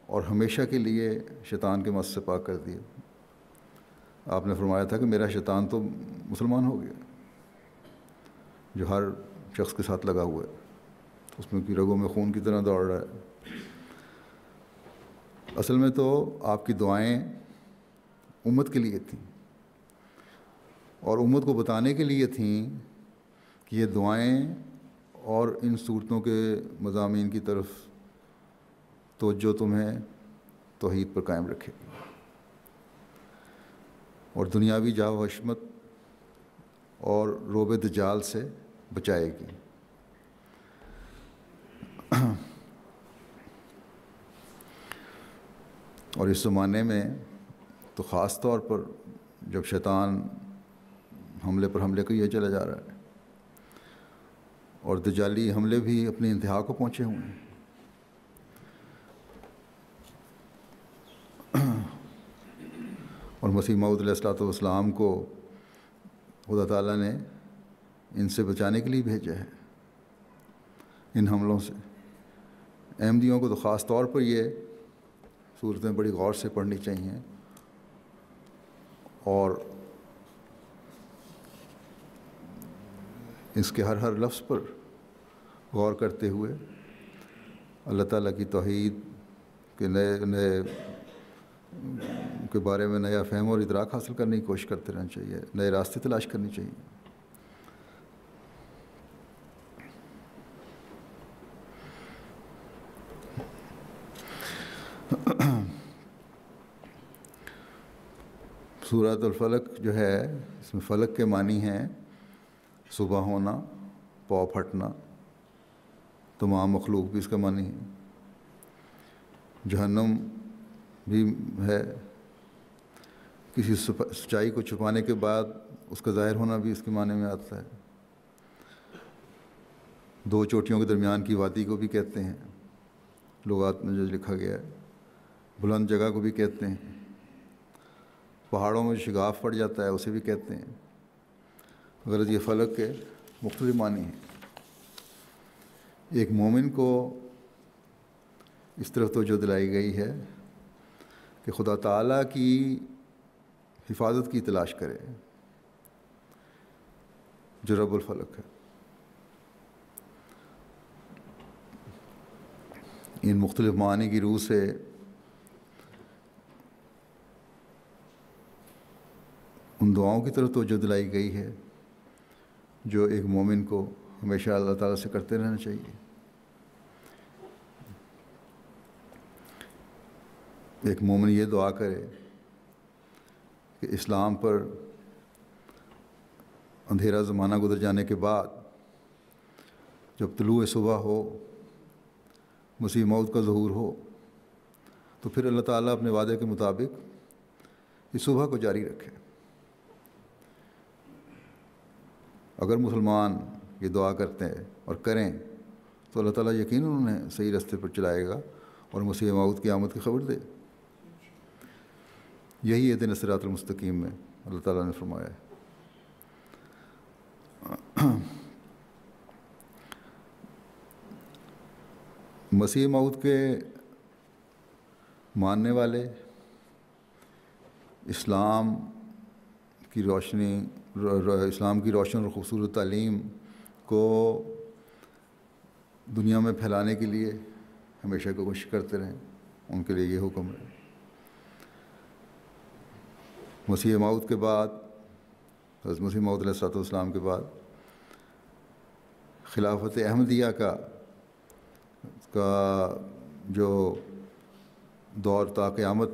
اور ہمیشہ کے لیے شیطان کے مس سے پاک کر دیا۔ آپ نے فرمایا تھا کہ میرا شیطان تو مسلمان ہو گیا، جو ہر شخص کے ساتھ لگا ہوا ہے، اس میں کی رگوں میں خون کی طرح دوڑ رہا ہے۔ اصل میں تو آپ کی دعائیں امت کے لیے تھیں، اور امت کو بتانے کے لیے تھیں کہ یہ دعائیں اور ان صورتوں کے مضامین کی طرف توجہ تمہیں توحید پر قائم رکھے گی اور دنیاوی جاہ و حشمت اور روب دجال سے بچائے گی۔ اور اس زمانے میں تو خاص طور پر جب شیطان حملے پر حملے کیے چلا جا رہا ہے اور دجالی حملے بھی اپنی انتہا کو پہنچے ہوئے ہیں. اور مسیح موعود علیہ الصلوۃ والسلام کو خدا تعالیٰ نے ان سے بچانے کے لیے بھیجا ہے، ان حملوں سے. احمدیوں کو تو خاص طور پر یہ صورتیں بڑی غور سے پڑھنی چاہیے اور اس کے ہر لفظ پر غور کرتے ہوئے اللہ تعالیٰ کی توحید کے نئے کے بارے میں نیا فہم اور ادراک حاصل کرنے کی کوشش کرتے رہنا چاہیے، نئے راستے تلاش کرنی چاہیے. سورۃ الفلق جو ہے اس میں فلق کے معنی ہیں صبح ہونا، پاؤں پھٹنا، تمام مخلوق بھی اس کا معنی ہے. جہنم بھی ہے، کسی سچائی کو چھپانے کے بعد اس کا ظاہر ہونا بھی اس کے معنی میں آتا ہے. دو چوٹیوں کے درمیان کی وادی کو بھی کہتے ہیں، لغات میں جو لکھا گیا ہے. بلند جگہ کو بھی کہتے ہیں، پہاڑوں میں شگاف پڑ جاتا ہے اسے بھی کہتے ہیں. غرض یہ فلق کے مختلف معنی ہیں. ایک مومن کو اس طرف توجہ دلائی گئی ہے کہ خدا تعالیٰ کی حفاظت کی تلاش کرے جو رب الفلق ہے. ان مختلف معانی کی روح سے ان دعاؤں کی طرف توجہ دلائی گئی ہے جو ایک مومن کو ہمیشہ اللہ تعالیٰ سے کرتے رہنا چاہیے. ایک مومن یہ دعا کرے کہ اسلام پر اندھیرا زمانہ گزر جانے کے بعد جب طلوع صبح ہو، مسیح موعود کا ظہور ہو، تو پھر اللہ تعالیٰ اپنے وعدے کے مطابق اس صبح کو جاری رکھے. اگر مسلمان یہ دعا کرتے ہیں اور کریں تو اللہ تعالیٰ یقیناً انہیں صحیح راستے پر چلائے گا اور مسیح موعود کی آمد کی خبر دے. یہی اہدنا الصراط المستقیم میں اللہ تعالیٰ نے فرمایا ہے. مسیح موعود کے ماننے والے اسلام کی روشن اور خوبصورت تعلیم کو دنیا میں پھیلانے کے لیے ہمیشہ کوشش کرتے رہیں. ان کے لیے یہ حکم ہے. مسیح موعود کے بعد، حضرت مسیح موعود علیہ الصلوۃ والسلام کے بعد خلافت احمدیہ کا جو دور تا قیامت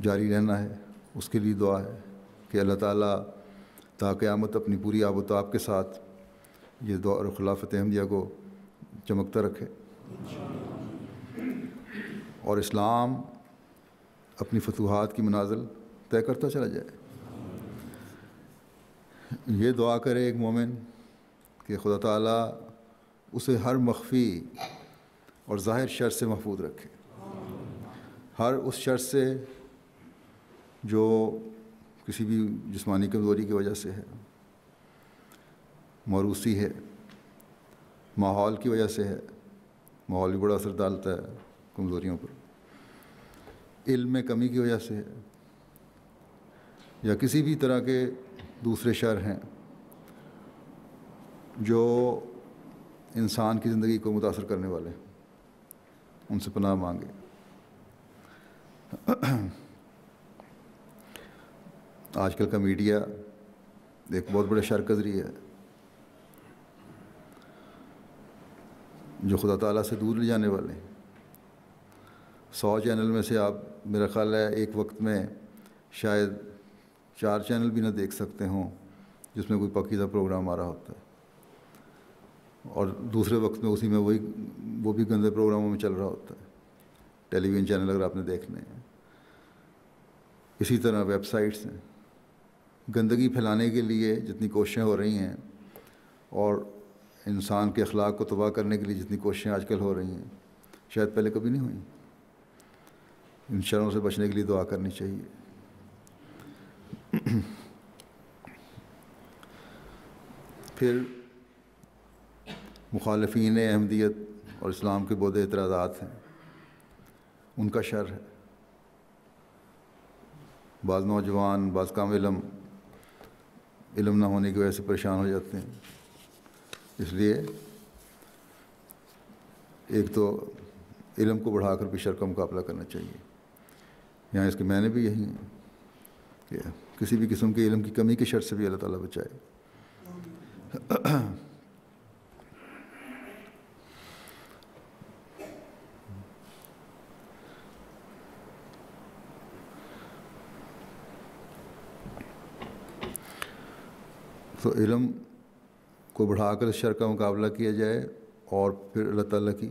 جاری رہنا ہے اس کے لیے دعا ہے کہ اللہ تعالیٰ تا قیامت اپنی پوری آب و تاب کے ساتھ یہ دور خلافت احمدیہ کو چمکتا رکھے اور اسلام اپنی فتوحات کی منازل طے کرتا چلا جائے. یہ دعا کرے ایک مومن کہ خدا تعالیٰ اسے ہر مخفی اور ظاہر شر سے محفوظ رکھے. ہر اس شر سے جو کسی بھی جسمانی کمزوری کی وجہ سے ہے، موروثی ہے، ماحول کی وجہ سے ہے. ماحول بھی بڑا اثر ڈالتا ہے کمزوریوں پر. علم میں کمی کی وجہ سے ہے یا کسی بھی طرح کے دوسرے شر ہیں جو انسان کی زندگی کو متاثر کرنے والے ہیں، ان سے پناہ مانگے. آج کل کا میڈیا ایک بہت بڑے شر کا ذریعہ ہے جو خدا تعالیٰ سے دور لے جانے والے ہیں. 100 چینل میں سے آپ میرا خیال ہے ایک وقت میں شاید 4 چینل بھی نہ دیکھ سکتے ہوں جس میں کوئی پاکیزہ پروگرام آ رہا ہوتا ہے، اور دوسرے وقت میں اسی میں وہ بھی گندے پروگراموں میں چل رہا ہوتا ہے. ٹیلی ویژن چینل اگر آپ نے دیکھنے ہیں، اسی طرح ویب سائٹس ہیں. گندگی پھیلانے کے لیے جتنی کوششیں ہو رہی ہیں اور انسان کے اخلاق کو تباہ کرنے کے لیے جتنی کوششیں آج کل ہو رہی ہیں، شاید پہلے کبھی نہیں ہوئیں. ان شروں سے بچنے کے لیے دعا کرنی چاہیے. پھر مخالفین احمدیت اور اسلام کے بہت اعتراضات ہیں، ان کا شر ہے. بعض نوجوان، بعض کم علم نہ ہونے کی وجہ سے پریشان ہو جاتے ہیں. اس لیے ایک تو علم کو بڑھا کر بھی شر کا مقابلہ کرنا چاہیے. یہاں اس کے معنی بھی یہی ہیں کہ کسی بھی قسم کے علم کی کمی کے شر سے بھی اللہ تعالیٰ بچائے. تو علم کو بڑھا کر شر کا مقابلہ کیا جائے اور پھر اللہ تعالیٰ کی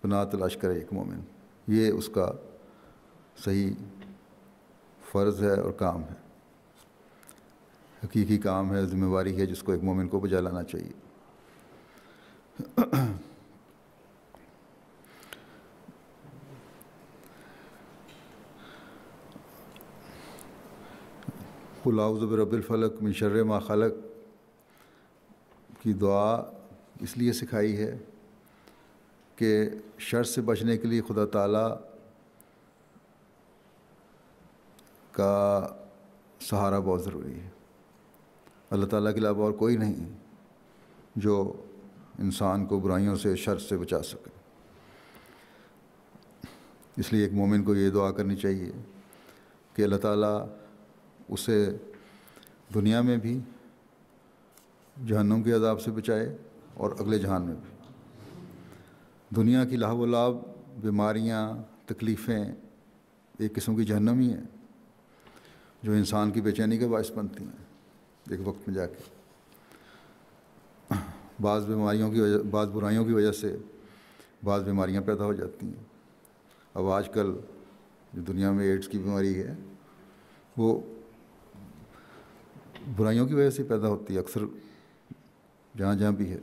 پناہ تلاش کرے ایک مومن. یہ اس کا صحیح فرض ہے اور کام ہے، حقیقی کام ہے، ذمہ داری ہے جس کو ایک مومن کو بجا لانا چاہیے. قل اعوذ برب الفلق من شر ما خلق کی دعا اس لیے سکھائی ہے کہ شر سے بچنے کے لیے خدا تعالیٰ کا سہارا بہت ضروری ہے. اللہ تعالیٰ کے علاوہ اور کوئی نہیں جو انسان کو برائیوں سے، شر سے بچا سکے. اس لیے ایک مومن کو یہ دعا کرنی چاہیے کہ اللہ تعالیٰ اسے دنیا میں بھی جہنم کے عذاب سے بچائے اور اگلے جہان میں بھی. دنیا کی لہو و لعب، بیماریاں، تکلیفیں ایک قسم کی جہنم ہی ہیں جو انسان کی بے چینی کا باعث بنتی ہیں ایک وقت میں جا کے. بعض بیماریوں کی وجہ، بعض برائیوں کی وجہ سے بعض بیماریاں پیدا ہو جاتی ہیں. اب آج کل جو دنیا میں ایڈز کی بیماری ہے وہ برائیوں کی وجہ سے پیدا ہوتی ہے اکثر، جہاں جہاں بھی ہے،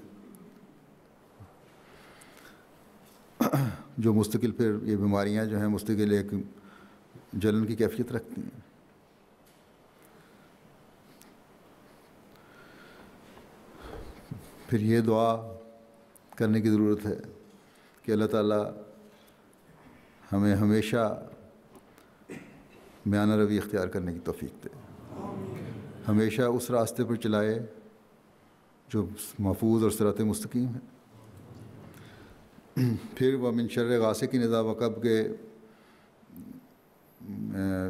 جو مستقل پھر یہ بیماریاں جو ہیں مستقل ایک جلن کی کیفیت رکھتی ہیں. پھر یہ دعا کرنے کی ضرورت ہے کہ اللہ تعالیٰ ہمیں ہمیشہ میانہ روی اختیار کرنے کی توفیق دے، ہمیشہ اس راستے پر چلائے جو محفوظ اور صراط مستقیم ہے. پھر ومن شر غاسق اذا وقب کے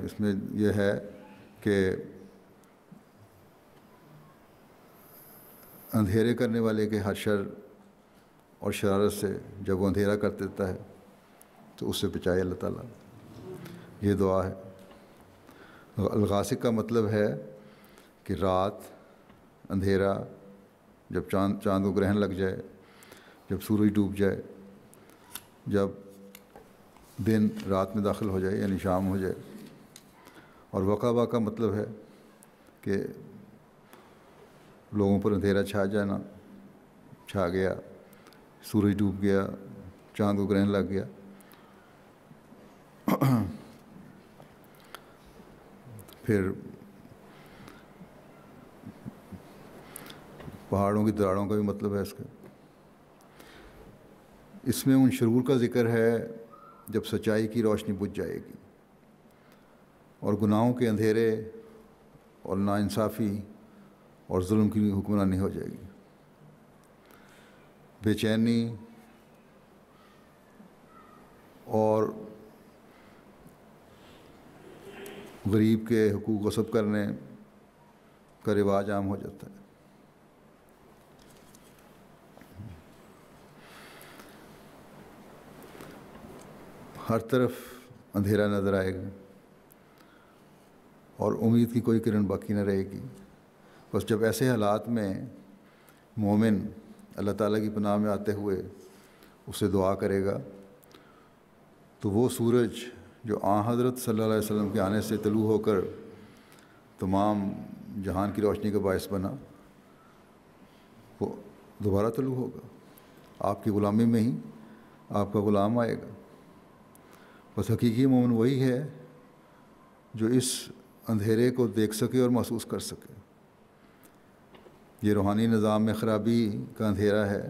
اس میں یہ ہے کہ اندھیرے کرنے والے کے ہر شر اور شرارت سے جب وہ اندھیرا کر دیتا ہے تو اس سے بچائے اللہ تعالیٰ. یہ دعا ہے. الغاسق کا مطلب ہے کہ رات، اندھیرا، جب چاند کو گرہن لگ جائے، جب سورج ڈوب جائے، جب دن رات میں داخل ہو جائے یعنی شام ہو جائے. اور وقبہ کا مطلب ہے کہ لوگوں پر اندھیرا چھا جانا، چھا گیا، سورج ڈوب گیا، چاند کو گرہن لگ گیا. پھر پہاڑوں کی دراڑوں کا بھی مطلب ہے اس کا. اس میں ان شرور کا ذکر ہے جب سچائی کی روشنی بجھ جائے گی اور گناہوں کے اندھیرے اور ناانصافی اور ظلم کی حکمرانی ہو جائے گی. بے چینی اور غریب کے حقوق غصب کرنے کا رواج عام ہو جاتا ہے. ہر طرف اندھیرا نظر آئے گا اور امید کی کوئی کرن باقی نہ رہے گی. بس جب ایسے حالات میں مومن اللہ تعالیٰ کی پناہ میں آتے ہوئے اسے دعا کرے گا تو وہ سورج جو حضرت صلی اللہ علیہ وسلم کے آنے سے طلوع ہو کر تمام جہان کی روشنی کا باعث بنا، وہ دوبارہ طلوع ہوگا، آپ کی غلامی میں ہی آپ کا غلام آئے گا۔ بس حقیقی مومن وہی ہے جو اس اندھیرے کو دیکھ سکے اور محسوس کر سکے۔ یہ روحانی نظام میں خرابی کا اندھیرا ہے۔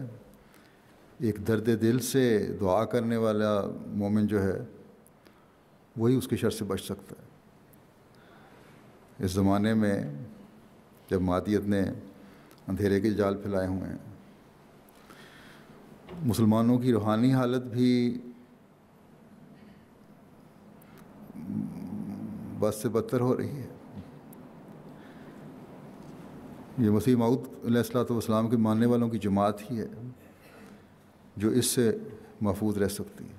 ایک درد دل سے دعا کرنے والا مومن جو ہے وہی اس کے شر سے بچ سکتا ہے۔ اس زمانے میں جب مادیت نے اندھیرے کے جال پھیلائے ہوئے ہیں، مسلمانوں کی روحانی حالت بھی بد سے بدتر ہو رہی ہے۔ یہ مسیح موعود علیہ الصلوۃ والسلام کے ماننے والوں کی جماعت ہی ہے جو اس سے محفوظ رہ سکتی ہے،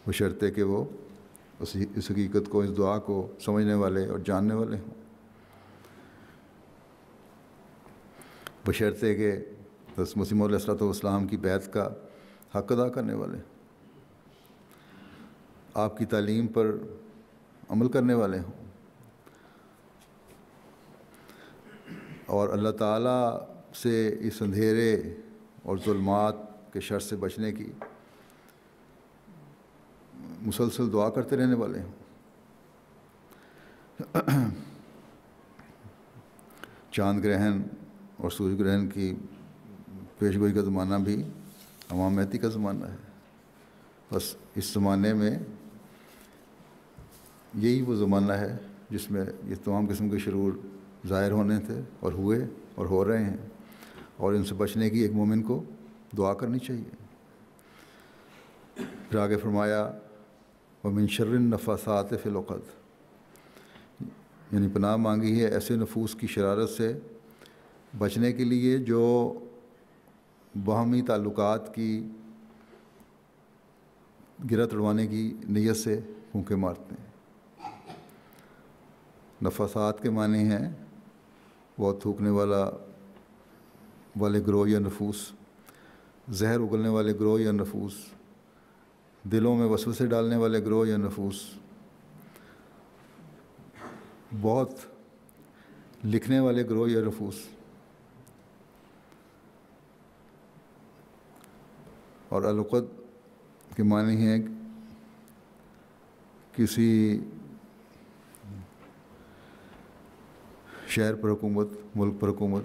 بشرطے کہ وہ اس حقیقت کو، اس دعا کو سمجھنے والے اور جاننے والے ہوں، بشرطے کہ حضرت مسیح موعود علیہ الصلوۃ والسلام کی بیعت کا حق ادا کرنے والے، آپ کی تعلیم پر عمل کرنے والے ہوں، اور اللہ تعالیٰ سے اس اندھیرے اور ظلمات کے شر سے بچنے کی مسلسل دعا کرتے رہنے والے ہوں۔ چاند گرہن اور سورج گرہن کی پیش گوئی کا زمانہ بھی امام مہدی کا زمانہ ہے۔ بس اس زمانے میں یہی وہ زمانہ ہے جس میں یہ تمام قسم کے شرور ظاہر ہونے تھے اور ہوئے اور ہو رہے ہیں، اور ان سے بچنے کی ایک مومن کو دعا کرنی چاہیے۔ پھر آگے فرمایا وَمِن شَرِّ النَّفَّاثَاتِ فِي الْعُقَدِ، یعنی پناہ مانگی ہے ایسے نفوس کی شرارت سے بچنے کے لیے جو باہمی تعلقات کی گرہ تڑوانے کی نیت سے پھونکے مارتے ہیں۔ نفاسات کے معنی ہیں بہت تھوکنے والے گروہ یا نفوس، زہر اگلنے والے گروہ یا نفوس، دلوں میں وسوسے ڈالنے والے گروہ یا نفوس، بہت لکھنے والے گروہ یا نفوس، اور العقد کے معنی ہیں کسی شہر پر حکومت، ملک پر حکومت،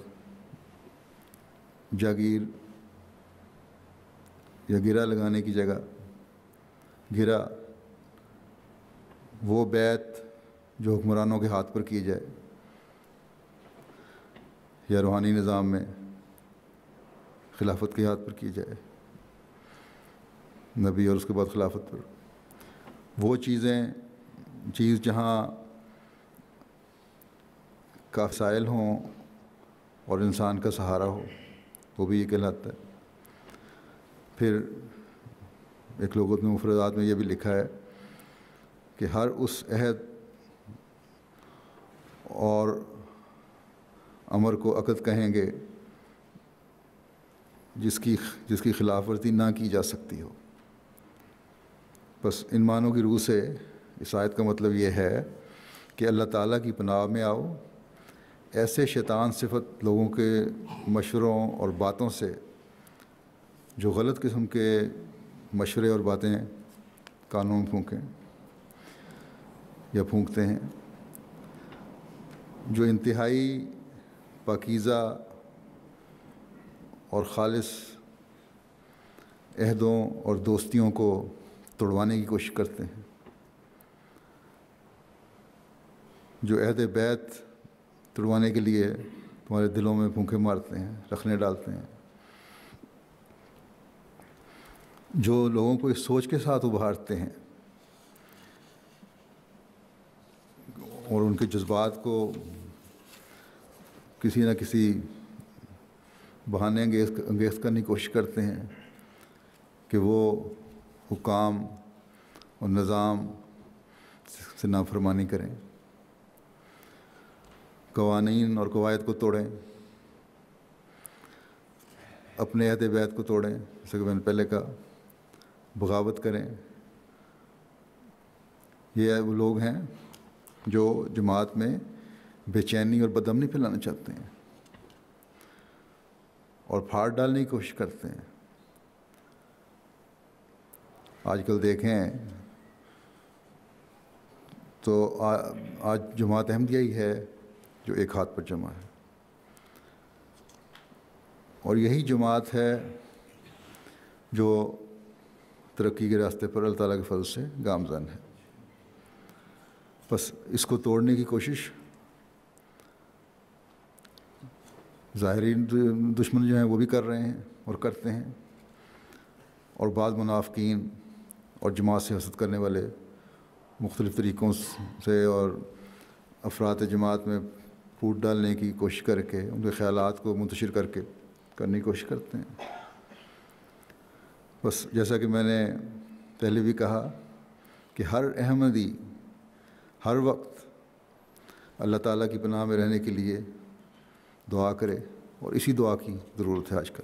جاگیر یا گرہ لگانے کی جگہ۔ گرہ وہ بیعت جو حکمرانوں کے ہاتھ پر کی جائے، یا روحانی نظام میں خلافت کے ہاتھ پر کی جائے، نبی اور اس کے بعد خلافت پر۔ وہ چیز جہاں کا سائل ہوں اور انسان کا سہارا ہو، وہ بھی یہ کہلاتا ہے۔ پھر ایک لغت میں مفردات میں یہ بھی لکھا ہے کہ ہر اس عہد اور امر کو عقد کہیں گے جس کی خلاف ورزی نہ کی جا سکتی ہو۔ بس ان معنوں کی روح سے اس آیت کا مطلب یہ ہے کہ اللہ تعالیٰ کی پناہ میں آؤ ایسے شیطان صفت لوگوں کے مشوروں اور باتوں سے جو غلط قسم کے مشورے اور باتیں کانوں میں پھونکیں یا پھونکتے ہیں، جو انتہائی پاکیزہ اور خالص عہدوں اور دوستیوں کو توڑوانے کی کوشش کرتے ہیں، جو عہد بیعت توڑوانے کے لیے تمہارے دلوں میں پھونکے مارتے ہیں، رخنے ڈالتے ہیں، جو لوگوں کو اس سوچ کے ساتھ ابھارتے ہیں اور ان کے جذبات کو کسی نہ کسی بہانے انگیز کرنے کی کوشش کرتے ہیں کہ وہ حکام اور نظام سے نافرمانی کریں، قوانین اور قواعد کو توڑیں، اپنے عہد بیعت کو توڑیں، جیسے کہ میں نے پہلے کہا، بغاوت کریں. یہ وہ لوگ ہیں جو جماعت میں بے چینی اور بدامنی پھیلانا چاہتے ہیں اور پھاڑ ڈالنے کی کوشش کرتے ہیں. آج کل دیکھیں تو آج جماعت احمدیہ ہی ہے جو ایک ہاتھ پر جمع ہے، اور یہی جماعت ہے جو ترقی کے راستے پر اللہ تعالیٰ کے فضل سے گامزن ہے. بس اس کو توڑنے کی کوشش ظاہری دشمن جو ہیں وہ بھی کر رہے ہیں اور کرتے ہیں، اور بعض منافقین اور جماعت سے حسد کرنے والے مختلف طریقوں سے اور افراد جماعت میں پھوٹ ڈالنے کی کوشش کر کے ان کے خیالات کو منتشر کرنے کی کوشش کرتے ہیں. بس جیسا کہ میں نے پہلے بھی کہا کہ ہر احمدی ہر وقت اللہ تعالیٰ کی پناہ میں رہنے کے لیے دعا کرے، اور اسی دعا کی ضرورت ہے آج کل،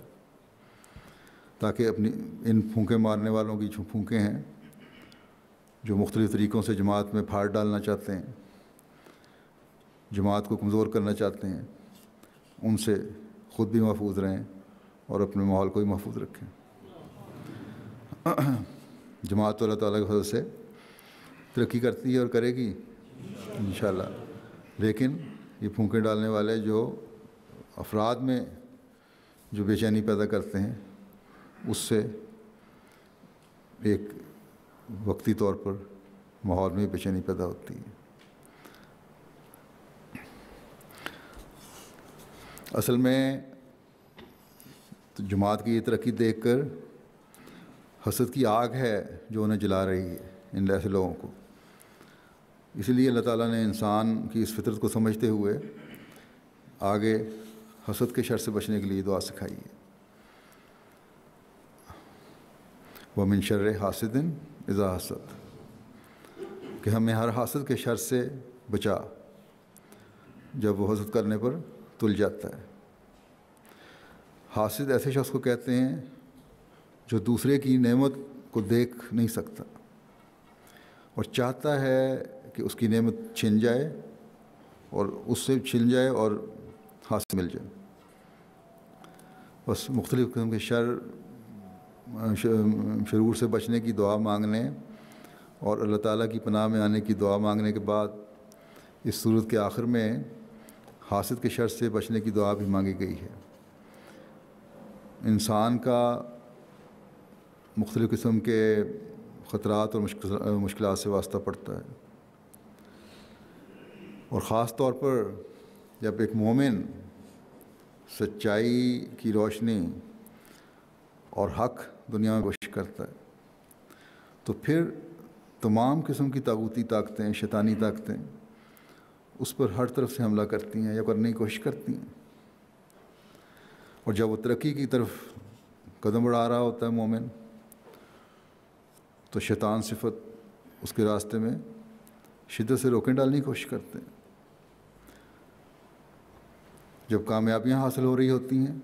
تاکہ اپنی ان پھونکے مارنے والوں کی جو پھونکے ہیں جو مختلف طریقوں سے جماعت میں پھاڑ ڈالنا چاہتے ہیں، جماعت کو کمزور کرنا چاہتے ہیں، ان سے خود بھی محفوظ رہیں اور اپنے ماحول کو بھی محفوظ رکھیں. جماعت تو اللہ تعالیٰ کے فضل سے ترقی کرتی ہے اور کرے گی انشاءاللہ، لیکن یہ پھونکے ڈالنے والے جو افراد میں جو بے چینی پیدا کرتے ہیں اس سے ایک وقتی طور پر ماحول میں بے چینی پیدا ہوتی ہے. اصل میں تو جماعت کی یہ ترقی دیکھ کر حسد کی آگ ہے جو انہیں جلا رہی ہے ان ایسے لوگوں کو. اسی لیے اللہ تعالیٰ نے انسان کی اس فطرت کو سمجھتے ہوئے آگے حسد کے شر سے بچنے کے لیے دعا سکھائی ہے. وَمِن شَرِّ حَاسِدٍ اِذَا حَسَد، کہ ہمیں ہر حاسد کے شر سے بچا جب وہ حسد کرنے پر تل جاتا ہے. حاسد ایسے شخص کو کہتے ہیں جو دوسرے کی نعمت کو دیکھ نہیں سکتا اور چاہتا ہے کہ اس کی نعمت چھن جائے اور اس سے چھن جائے اور ہاتھ سے مل جائے. بس مختلف قسم کے شرور سے بچنے کی دعا مانگنے اور اللہ تعالیٰ کی پناہ میں آنے کی دعا مانگنے کے بعد اس صورت کے آخر میں حاسد کے شر سے بچنے کی دعا بھی مانگی گئی ہے. انسان کا مختلف قسم کے خطرات اور مشکلات سے واسطہ پڑتا ہے، اور خاص طور پر جب ایک مومن سچائی کی روشنی اور حق دنیا میں کوشش کرتا ہے تو پھر تمام قسم کی طاغوتی طاقتیں، شیطانی طاقتیں اس پر ہر طرف سے حملہ کرتی ہیں یا کرنے کی کوشش کرتی ہیں. اور جب وہ ترقی کی طرف قدم بڑھا رہا ہوتا ہے مومن، تو شیطان صفت اس کے راستے میں شدت سے روکیں ڈالنے کی کوشش کرتے ہیں. جب کامیابیاں حاصل ہو رہی ہوتی ہیں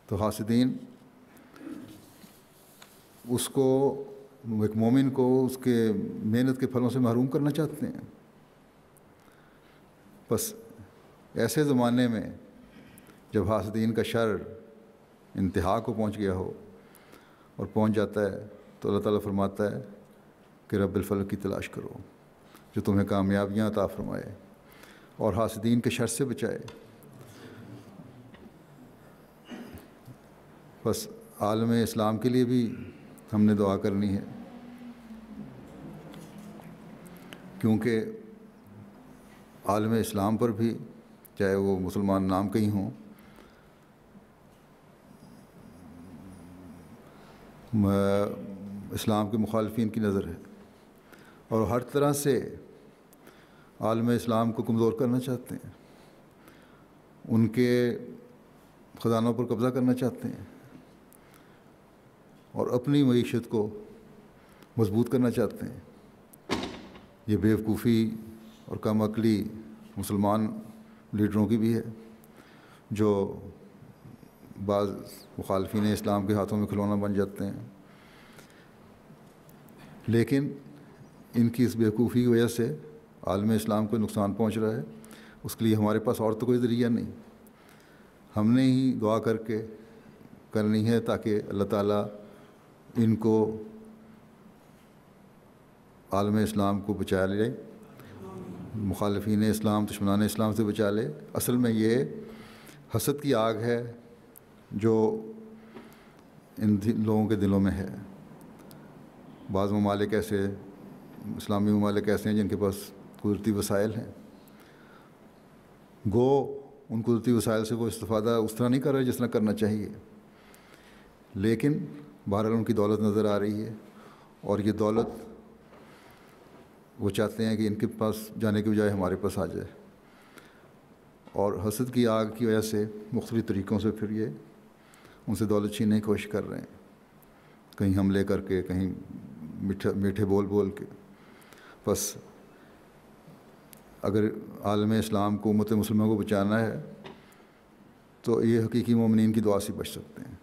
تو حاسدین اس کو، ایک مومن کو، اس کے محنت کے پھلوں سے محروم کرنا چاہتے ہیں. بس ایسے زمانے میں جب حاسدین کا شر انتہا کو پہنچ گیا ہو اور پہنچ جاتا ہے تو اللہ تعالیٰ فرماتا ہے کہ رب الفلق کی تلاش کرو جو تمہیں کامیابیاں عطا فرمائے اور حاسدین کے شر سے بچائے. بس عالم اسلام کے لیے بھی ہم نے دعا کرنی ہے، کیونکہ عالم اسلام پر بھی، چاہے وہ مسلمان نام کے ہی ہوں، اسلام کے مخالفین کی نظر ہے اور ہر طرح سے عالم اسلام کو کمزور کرنا چاہتے ہیں، ان کے خزانوں پر قبضہ کرنا چاہتے ہیں اور اپنی معیشت کو مضبوط کرنا چاہتے ہیں. یہ بیوقوفی اور کم عقلی مسلمان لیڈروں کی بھی ہے جو بعض مخالفین اسلام کے ہاتھوں میں کھلونا بن جاتے ہیں لیکن ان کی اس بیوقوفی کی وجہ سے عالم اسلام کو نقصان پہنچ رہا ہے. اس کے لیے ہمارے پاس اور تو کوئی ذریعہ نہیں. ہم نے ہی دعا کر کے کرنی ہے تاکہ اللہ تعالیٰ ان کو عالم اسلام کو بچا لے, مخالفین اسلام, دشمنان اسلام سے بچا لے. اصل میں یہ حسد کی آگ ہے جو ان لوگوں کے دلوں میں ہے. بعض ممالک ایسے, اسلامی ممالک ایسے ہیں جن کے پاس قدرتی وسائل ہیں, گو ان قدرتی وسائل سے وہ استفادہ اس طرح نہیں کر رہے جس طرح کرنا چاہیے, لیکن بہرحال ان کی دولت نظر آ رہی ہے, اور یہ دولت وہ چاہتے ہیں کہ ان کے پاس جانے کے بجائے ہمارے پاس آ جائے. اور حسد کی آگ کی وجہ سے مختلف طریقوں سے پھر یہ ان سے دولت چھیننے کی کوشش کر رہے ہیں, کہیں حملے کر کے, کہیں میٹھے بول بول کے. بس اگر عالم اسلام کو, امت مسلمہ کو بچانا ہے تو یہ حقیقی مومنین کی دعا سے بچ سکتے ہیں.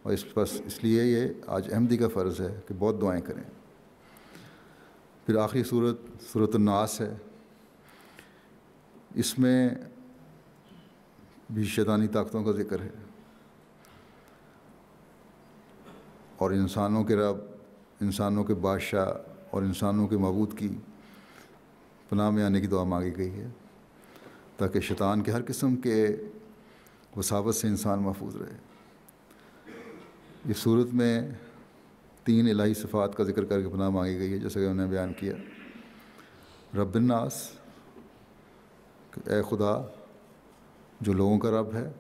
اور اس لیے یہ آج احمدی کا فرض ہے کہ بہت دعائیں کریں. پھر آخری سورۃ الناس ہے. اس میں بھی شیطانی طاقتوں کا ذکر ہے, اور انسانوں کے رب, انسانوں کے بادشاہ اور انسانوں کے معبود کی پناہ میں آنے کی دعا مانگی گئی ہے تاکہ شیطان کے ہر قسم کے وساوت سے انسان محفوظ رہے. اس صورت میں 3 الہی صفات کا ذکر کر کے پناہ مانگی گئی ہے, جیسا کہ انہوں نے بیان کیا. رب الناس, اے خدا جو لوگوں کا رب ہے,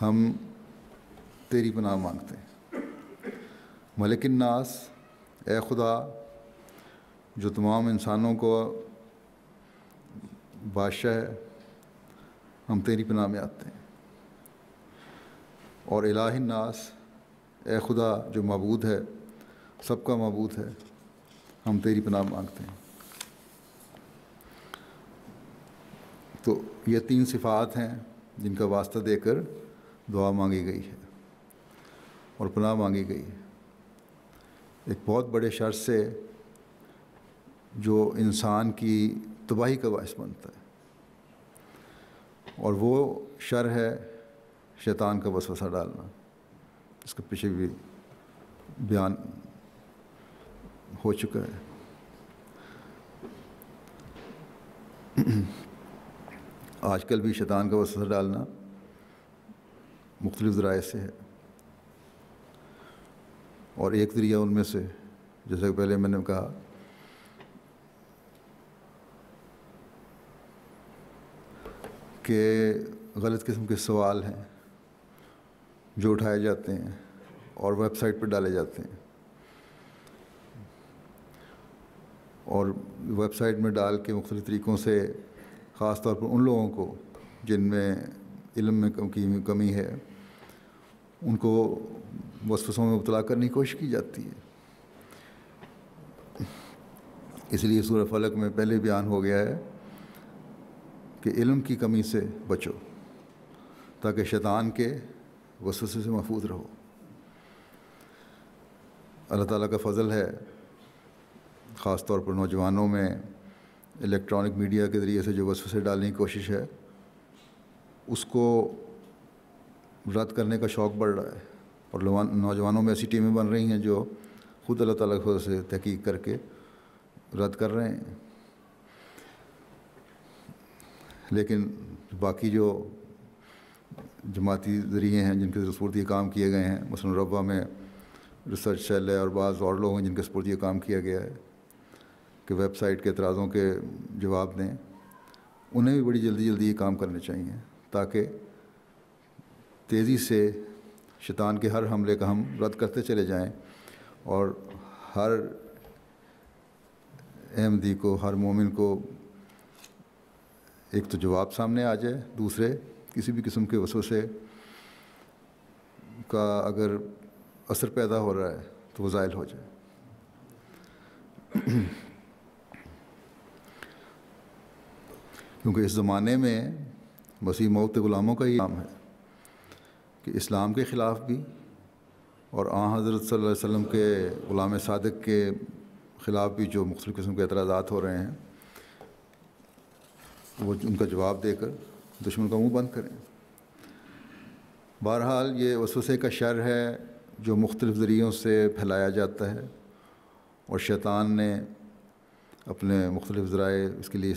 ہم تیری پناہ مانگتے ہیں. ملک الناس, اے خدا جو تمام انسانوں کو بادشاہ ہے, ہم تیری پناہ میں آتے ہیں. اور الہ الناس, اے خدا جو معبود ہے, سب کا معبود ہے, ہم تیری پناہ مانگتے ہیں. تو یہ 3 صفات ہیں جن کا واسطہ دے کر دعا مانگی گئی ہے اور پناہ مانگی گئی ہے, ایک بہت بڑے شر سے جو انسان کی تباہی کا باعث بنتا ہے. اور وہ شر ہے شیطان کا وسوسہ ڈالنا. اس کے پیچھے بھی بیان ہو چکا ہے. آج کل بھی شیطان کا وسوسہ ڈالنا مختلف ذرائع سے ہے, اور ایک ذریعہ ان میں سے, جیسا کہ پہلے میں نے کہا, کہ غلط قسم کے سوال ہیں جو اٹھائے جاتے ہیں اور ویب سائٹ پہ ڈالے جاتے ہیں, اور ویب سائٹ میں ڈال کے مختلف طریقوں سے خاص طور پر ان لوگوں کو جن میں علم میں کمی ہے, ان کو وسوسوں میں مبتلا کرنے کی کوشش کی جاتی ہے. اس لیے سورہ فلق میں پہلے بیان ہو گیا ہے کہ علم کی کمی سے بچو تاکہ شیطان کے وسوسے سے محفوظ رہو. اللہ تعالیٰ کا فضل ہے, خاص طور پر نوجوانوں میں الیکٹرانک میڈیا کے ذریعے سے جو وسوسے ڈالنے کی کوشش ہے, اس کو رد کرنے کا شوق بڑھ رہا ہے, اور نوجوانوں میں ایسی ٹیمیں بن رہی ہیں جو خود اللہ تعالیٰ کے فضل سے تحقیق کر کے رد کر رہے ہیں. لیکن باقی جو جماعتی ذریعے ہیں جن کے سپرد یہ کام کیے گئے ہیں, مثلاً ربا میں ریسرچ سیل ہے اور بعض اور لوگ ہیں جن کے سپرد یہ کام کیا گیا ہے کہ ویب سائٹ کے اعتراضوں کے جواب دیں, انہیں بھی بڑی جلدی یہ کام کرنے چاہیے تاکہ تیزی سے شیطان کے ہر حملے کا ہم رد کرتے چلے جائیں, اور ہر احمدی کو, ہر مومن کو ایک تو جواب سامنے آ جائے, دوسرے کسی بھی قسم کے وسوسے کا اگر اثر پیدا ہو رہا ہے تو وہ زائل ہو جائے. کیونکہ اس زمانے میں مسیح موت غلاموں کا ہی کام ہے کہ اسلام کے خلاف بھی اور حضرت صلی اللہ علیہ وسلم کے غلام صادق کے خلاف بھی جو مختلف قسم کے اعتراضات ہو رہے ہیں وہ ان کا جواب دے کر دشمن کا منہ بند کریں۔ بہرحال یہ وسوسے کا شر ہے جو مختلف ذریعوں سے پھیلایا جاتا ہے، اور شیطان نے اپنے مختلف ذرائع اس کے لیے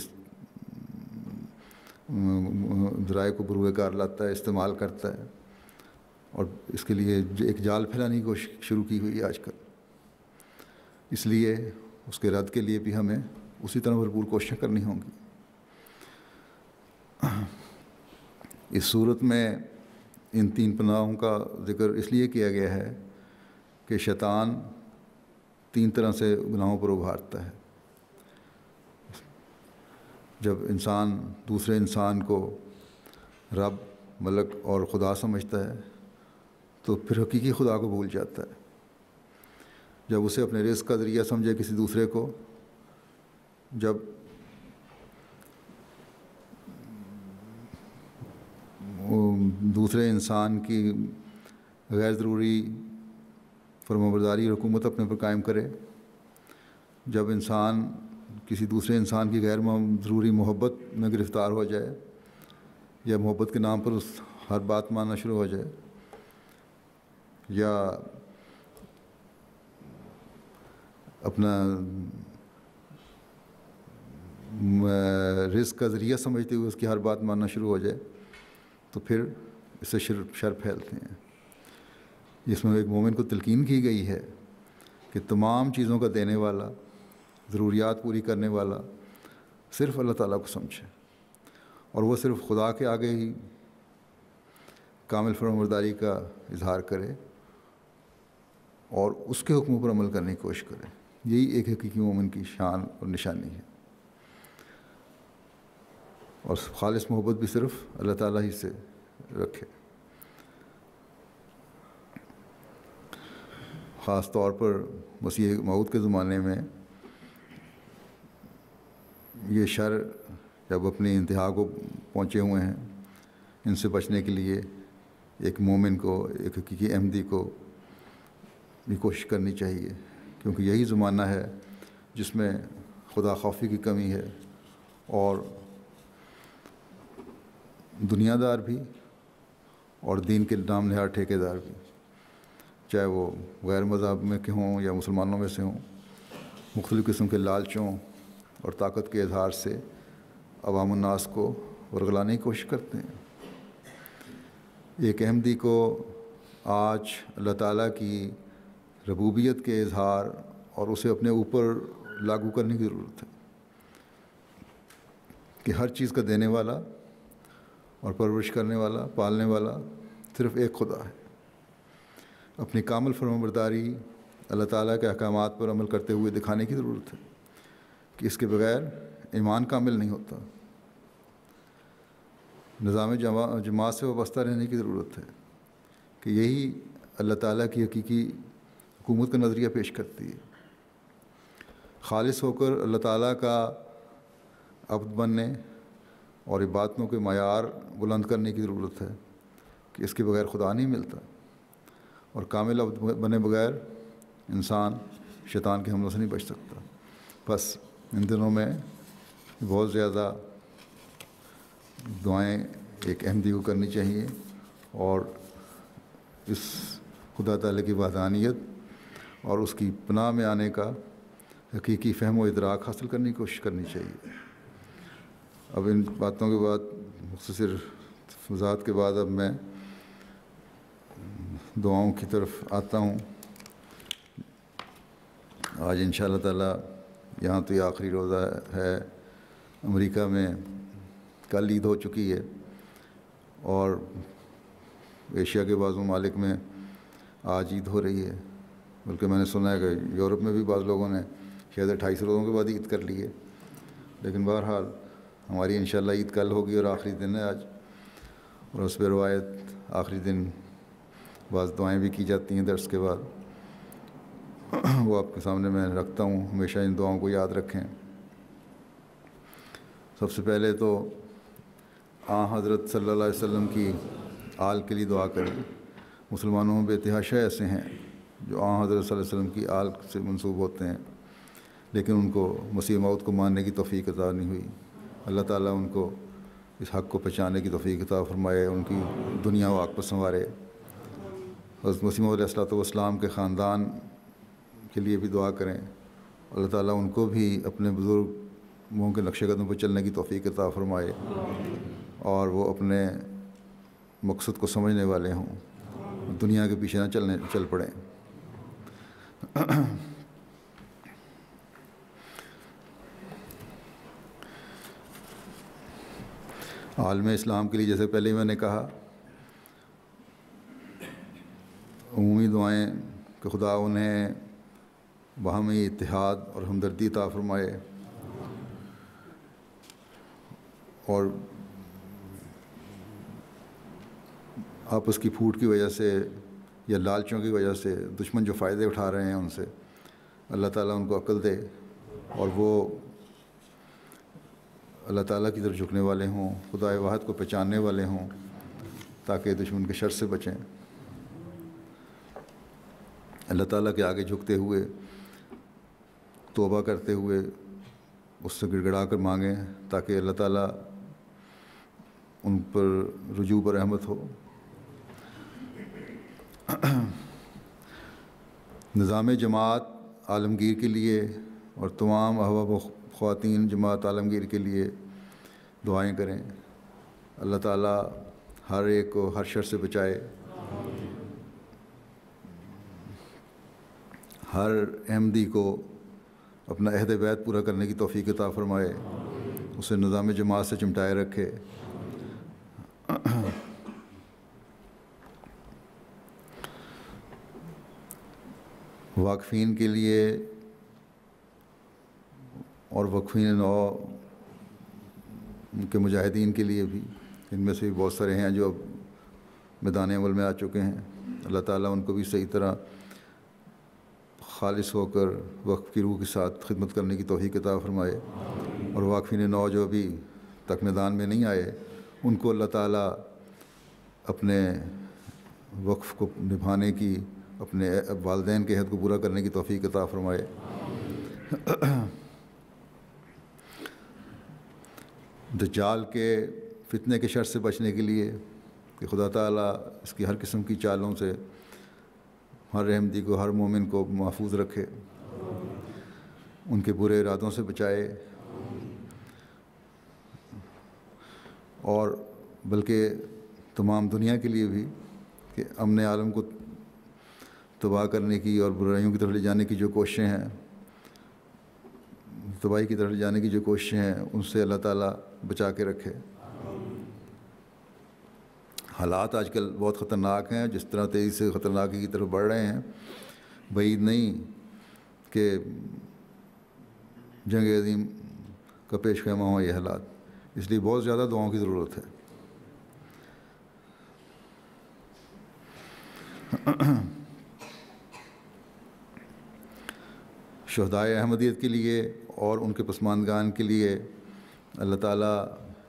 ذرائع کو بروئے کار لاتا ہے، استعمال کرتا ہے، اور اس کے لیے ایک جال پھیلانے کی کوشش شروع کی ہوئی ہے آج کل۔ اس لیے اس کے رد کے لیے بھی ہمیں اسی طرح بھرپور کوششیں کرنی ہوں گی۔ اس صورت میں ان 3 پناہوں کا ذکر اس لیے کیا گیا ہے کہ شیطان 3 طرح سے گناہوں پر ابھارتا ہے۔ جب انسان دوسرے انسان کو رب، ملک اور خدا سمجھتا ہے تو پھر حقیقی خدا کو بھول جاتا ہے۔ جب اسے اپنے رزق کا ذریعہ سمجھے کسی دوسرے کو، جب دوسرے انسان کی غیر ضروری فرمانبرداری اور حکومت اپنے پر قائم کرے، جب انسان کسی دوسرے انسان کی غیر ضروری محبت میں گرفتار ہو جائے، یا محبت کے نام پر اس ہر بات ماننا شروع ہو جائے، یا اپنا رزق کا ذریعہ سمجھتے ہوئے اس کی ہر بات ماننا شروع ہو جائے، تو پھر اس سے شر پھیلتے ہیں۔ جس میں ایک مومن کو تلقین کی گئی ہے کہ تمام چیزوں کا دینے والا، ضروریات پوری کرنے والا صرف اللہ تعالیٰ کو سمجھے، اور وہ صرف خدا کے آگے ہی کامل فرمانبرداری کا اظہار کرے اور اس کے حکموں پر عمل کرنے کی کوشش کرے۔ یہی ایک حقیقی مومن کی شان اور نشانی ہے، اور خالص محبت بھی صرف اللہ تعالیٰ ہی سے رکھے۔ خاص طور پر مسیح موعود کے زمانے میں یہ شر جب اپنی انتہا کو پہنچے ہوئے ہیں، ان سے بچنے کے لیے ایک مومن کو، ایک حقیقی احمدی کو بھی کوشش کرنی چاہیے، کیونکہ یہی زمانہ ہے جس میں خدا خوفی کی کمی ہے، اور دنیا دار بھی اور دین کے نام نہاد ٹھیکے دار بھی، چاہے وہ غیر مذہب میں کے ہوں یا مسلمانوں میں سے ہوں، مختلف قسم کے لالچوں اور طاقت کے اظہار سے عوام الناس کو ورغلانے کی کوشش کرتے ہیں۔ ایک احمدی کو آج اللہ تعالیٰ کی ربوبیت کے اظہار اور اسے اپنے اوپر لاگو کرنے کی ضرورت ہے کہ ہر چیز کا دینے والا اور پرورش کرنے والا، پالنے والا صرف ایک خدا ہے۔ اپنی کامل فرمانبرداری اللہ تعالیٰ کے احکامات پر عمل کرتے ہوئے دکھانے کی ضرورت ہے کہ اس کے بغیر ایمان کامل نہیں ہوتا۔ نظام جماعت سے وابستہ رہنے کی ضرورت ہے کہ یہی اللہ تعالیٰ کی حقیقی حکومت کا نظریہ پیش کرتی ہے۔ خالص ہو کر اللہ تعالیٰ کا عبد بننے اور عبادتوں کے معیار بلند کرنے کی ضرورت ہے کہ اس کے بغیر خدا نہیں ملتا، اور کامل عبد بنے بغیر انسان شیطان کے حملوں سے نہیں بچ سکتا۔ بس ان دنوں میں بہت زیادہ دعائیں ایک احمدی کو کرنی چاہیے، اور اس خدا تعالیٰ کی وحدانیت اور اس کی پناہ میں آنے کا حقیقی فہم و ادراک حاصل کرنے کی کوشش کرنی چاہیے۔ اب ان باتوں کے بعد، مختصر وضاحت کے بعد، اب میں دعاؤں کی طرف آتا ہوں۔ آج انشاءاللہ تعالیٰ یہاں تو یہ آخری روزہ ہے، امریکہ میں کل عید ہو چکی ہے، اور ایشیا کے بعض ممالک میں آج عید ہو رہی ہے، بلکہ میں نے سنا ہے کہ یورپ میں بھی بعض لوگوں نے شاید 28 روزوں کے بعد عید کر لی ہے، لیکن بہرحال ہماری انشاءاللہ عید کل ہوگی اور آخری دن ہے آج، اور اس پہ روایت آخری دن بعض دعائیں بھی کی جاتی ہیں درس کے بعد، وہ آپ کے سامنے میں رکھتا ہوں۔ ہمیشہ ان دعاؤں کو یاد رکھیں۔ سب سے پہلے تو حضرت صلی اللہ علیہ وسلم کی آل کے لیے دعا کریں۔ مسلمانوں میں بے تحاشا ایسے ہیں جو حضرت صلی اللہ علیہ وسلم کی آل سے منسوب ہوتے ہیں، لیکن ان کو مسیح موعود کو ماننے کی توفیق عطا نہیں ہوئی۔ اللہ تعالیٰ ان کو اس حق کو پہچاننے کی توفیق عطا فرمائے، ان کی دنیا و آخرت سنوارے۔ حضرت مسیح موعود علیہ السلام کے خاندان کے لیے بھی دعا کریں، اللہ تعالیٰ ان کو بھی اپنے بزرگوں کے نقش قدم پر چلنے کی توفیق عطا فرمائے اور وہ اپنے مقصد کو سمجھنے والے ہوں، دنیا کے پیچھے نہ چل پڑیں۔ عالم اسلام کے لیے جیسے پہلے ہی میں نے کہا، عمومی دعائیں کہ خدا انہیں باہمی اتحاد اور ہمدردی عطا فرمائے اور آپس کی پھوٹ کی وجہ سے یا لالچوں کی وجہ سے دشمن جو فائدے اٹھا رہے ہیں ان سے اللہ تعالیٰ ان کو عقل دے اور وہ اللہ تعالیٰ کی طرف جھکنے والے ہوں، خدا واحد کو پہچاننے والے ہوں، تاکہ دشمن کے شر سے بچیں۔ اللہ تعالیٰ کے آگے جھکتے ہوئے، توبہ کرتے ہوئے اس سے گڑ گڑا کر مانگیں تاکہ اللہ تعالیٰ ان پر رجوع پر رحمت ہو۔ نظام جماعت عالمگیر کے لیے اور تمام احباب و خواتین جماعت عالمگیر کے لیے دعائیں کریں، اللہ تعالیٰ ہر ایک کو ہر شر سے بچائے، ہر احمدی کو اپنا عہد بیعت پورا کرنے کی توفیق عطا فرمائے، اسے نظام جماعت سے چمٹائے رکھے۔ واقفین کے لیے اور وقفین نو کے مجاہدین کے لیے بھی، ان میں سے بھی بہت سارے ہیں جو اب میدان عمل میں آ چکے ہیں، اللہ تعالیٰ ان کو بھی صحیح طرح خالص ہو کر وقف کی روح کے ساتھ خدمت کرنے کی توفیق عطا فرمائے، اور واقفین نو جو ابھی تک میدان میں نہیں آئے ان کو اللہ تعالیٰ اپنے وقف کو نبھانے کی، اپنے والدین کے عہد کو پورا کرنے کی توفیق عطا فرمائے۔ دجال کے فتنے کے شر سے بچنے کے لیے کہ خدا تعالیٰ اس کی ہر قسم کی چالوں سے ہر احمدی کو، ہر مومن کو محفوظ رکھے، ان کے برے ارادوں سے بچائے، اور بلکہ تمام دنیا کے لیے بھی کہ امن عالم کو تباہ کرنے کی اور برائیوں کی طرف لے جانے کی جو کوششیں ہیں، تباہی کی طرف لے جانے کی جو کوششیں ہیں، ان سے اللہ تعالیٰ بچا کے رکھے۔ حالات آج کل بہت خطرناک ہیں، جس طرح تیزی سے خطرناکی کی طرف بڑھ رہے ہیں، بعید نہیں کہ جنگ عظیم کا پیش خیمہ ہوں یہ حالات، اس لیے بہت زیادہ دعاؤں کی ضرورت ہے۔ شہدائے احمدیت کے لیے اور ان کے پسماندگان کے لیے اللہ تعالیٰ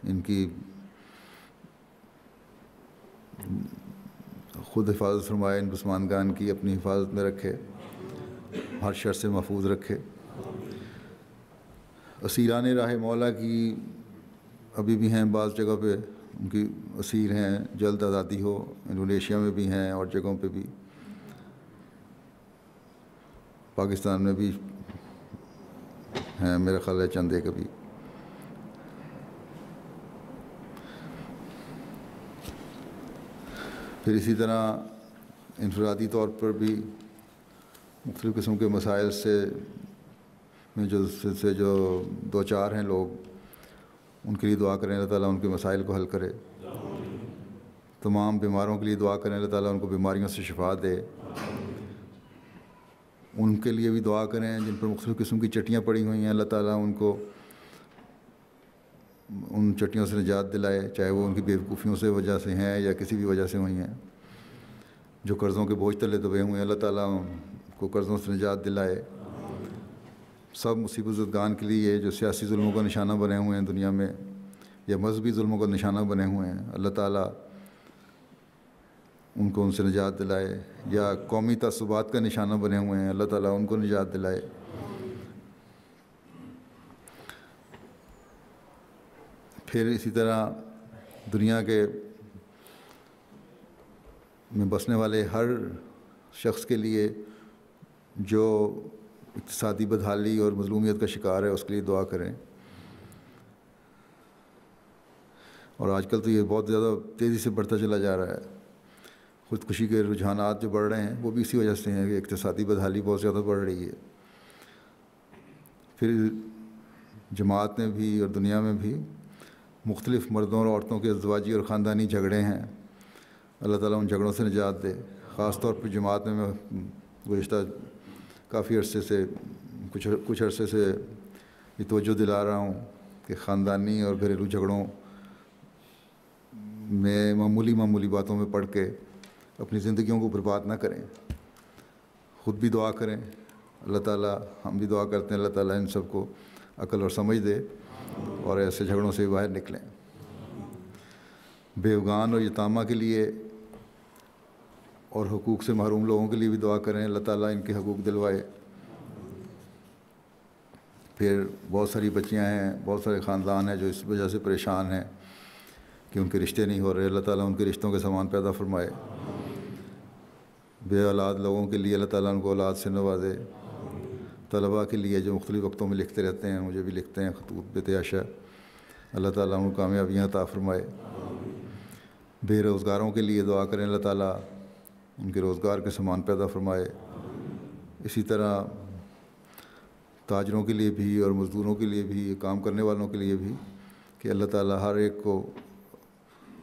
ان کی خود حفاظت فرمائے، ان پسماندگان کی اپنی حفاظت میں رکھے، ہر شر سے محفوظ رکھے۔ اسیران راہ مولا کی ابھی بھی ہیں بعض جگہ پہ، ان کی اسیر ہیں، جلد آزادی ہو، انڈونیشیا میں بھی ہیں اور جگہوں پہ بھی، پاکستان میں بھی ہیں میرا خیال ہے چند ایک ابھی۔ پھر اسی طرح انفرادی طور پر بھی مختلف قسم کے مسائل سے جو دو چار ہیں لوگ، ان کے لیے دعا کریں اللہ تعالیٰ ان کے مسائل کو حل کرے۔ تمام بیماروں کے لیے دعا کریں اللہ تعالیٰ ان کو بیماریوں سے شفا دے۔ ان کے لیے بھی دعا کریں جن پر مختلف قسم کی چٹیاں پڑی ہوئی ہیں، اللہ تعالیٰ ان کو ان چٹیوں سے نجات دلائے، چاہے وہ ان کی بیوقوفیوں سے وجہ سے ہیں یا کسی بھی وجہ سے ہوئی ہیں۔ جو قرضوں کے بوجھ تلے دبے ہوئے ہیں اللہ تعالیٰ ان کو قرضوں سے نجات دلائے۔ سب مصیبت زدگان کے لیے جو سیاسی ظلموں کا نشانہ بنے ہوئے ہیں دنیا میں یا مذہبی ظلموں کا نشانہ بنے ہوئے ہیں، اللہ تعالیٰ ان کو ان سے نجات دلائے، یا قومی تعصبات کا نشانہ بنے ہوئے ہیں اللہ تعالیٰ ان کو نجات دلائے۔ پھر اسی طرح دنیا کے میں بسنے والے ہر شخص کے لیے جو اقتصادی بدحالی اور مظلومیت کا شکار ہے اس کے لیے دعا کریں۔ اور آج کل تو یہ بہت زیادہ تیزی سے بڑھتا چلا جا رہا ہے، خودکشی کے رجحانات جو بڑھ رہے ہیں وہ بھی اسی وجہ سے ہیں کہ اقتصادی بدحالی بہت زیادہ بڑھ رہی ہے۔ پھر جماعت میں بھی اور دنیا میں بھی مختلف مردوں اور عورتوں کے ازدواجی اور خاندانی جھگڑے ہیں، اللہ تعالیٰ ان جھگڑوں سے نجات دے۔ خاص طور پر جماعت میں گزشتہ کافی عرصے سے کچھ عرصے سے یہ توجہ دلا رہا ہوں کہ خاندانی اور گھریلو جھگڑوں میں معمولی باتوں میں پڑھ کے اپنی زندگیوں کو برباد نہ کریں، خود بھی دعا کریں، اللہ تعالیٰ ہم بھی دعا کرتے ہیں اللہ تعالیٰ ان سب کو عقل اور سمجھ دے اور ایسے جھگڑوں سے باہر نکلیں۔ بیوگان اور یتامہ کے لیے اور حقوق سے محروم لوگوں کے لیے بھی دعا کریں، اللہ تعالیٰ ان کے حقوق دلوائے۔ پھر بہت ساری بچیاں ہیں، بہت سارے خاندان ہیں جو اس وجہ سے پریشان ہیں کہ ان کے رشتے نہیں ہو رہے، اللہ تعالیٰ ان کے رشتوں کے سامان پیدا فرمائے۔ بے اولاد لوگوں کے لیے اللہ تعالیٰ ان کو اولاد سے نوازے۔ طلباء کے لیے جو مختلف وقتوں میں لکھتے رہتے ہیں، مجھے بھی لکھتے ہیں خطوط بے تحاشا، اللہ تعالیٰ ان کو کامیابیاں عطا فرمائے۔ بے روزگاروں کے لیے دعا کریں، اللہ تعالیٰ ان کے روزگار کے سامان پیدا فرمائے۔ اسی طرح تاجروں کے لیے بھی اور مزدوروں کے لیے بھی، کام کرنے والوں کے لیے بھی، کہ اللہ تعالیٰ ہر ایک کو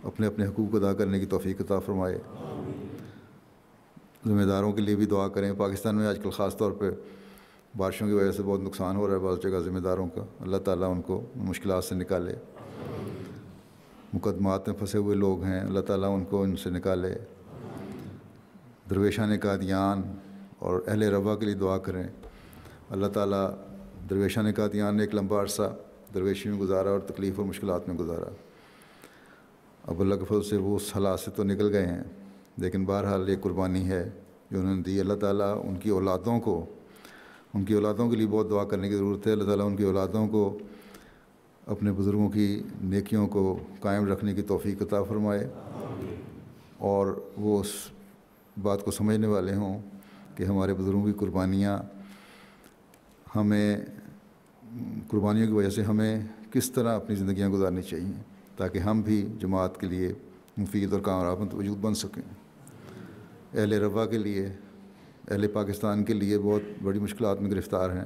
اپنے اپنے حقوق ادا کرنے کی توفیق عطا فرمائے۔ ذمہ داروں کے لیے بھی دعا کریں۔ پاکستان میں آج کل خاص طور پہ بارشوں کی وجہ سے بہت نقصان ہو رہا ہے بعض جگہ ذمہ داروں کا، اللہ تعالیٰ ان کو مشکلات سے نکالے۔ مقدمات میں پھنسے ہوئے لوگ ہیں، اللہ تعالیٰ ان کو ان سے نکالے۔ درویشان قادیان اور اہل ربا کے لیے دعا کریں، اللہ تعالیٰ درویشان قادیان نے ایک لمبا عرصہ درویشی میں گزارا اور تکلیف اور مشکلات میں گزارا، اب اللہ کے فضل سے وہ اس حالات سے تو نکل گئے ہیں، لیکن بہرحال ایک قربانی ہے جو انہوں نے دی۔ اللہ تعالیٰ ان کی اولادوں کے لیے بہت دعا کرنے کی ضرورت ہے، اللہ تعالیٰ ان کی اولادوں کو اپنے بزرگوں کی نیکیوں کو قائم رکھنے کی توفیق عطا فرمائے، اور وہ اس بات کو سمجھنے والے ہوں کہ ہمارے بزرگوں کی قربانیوں کی وجہ سے ہمیں کس طرح اپنی زندگیاں گزارنی چاہیے تاکہ ہم بھی جماعت کے لیے مفید اور کارآمد وجود بن سکیں۔ اہل ربا کے لیے، اہل پاکستان کے لیے بہت بڑی مشکلات میں گرفتار ہیں،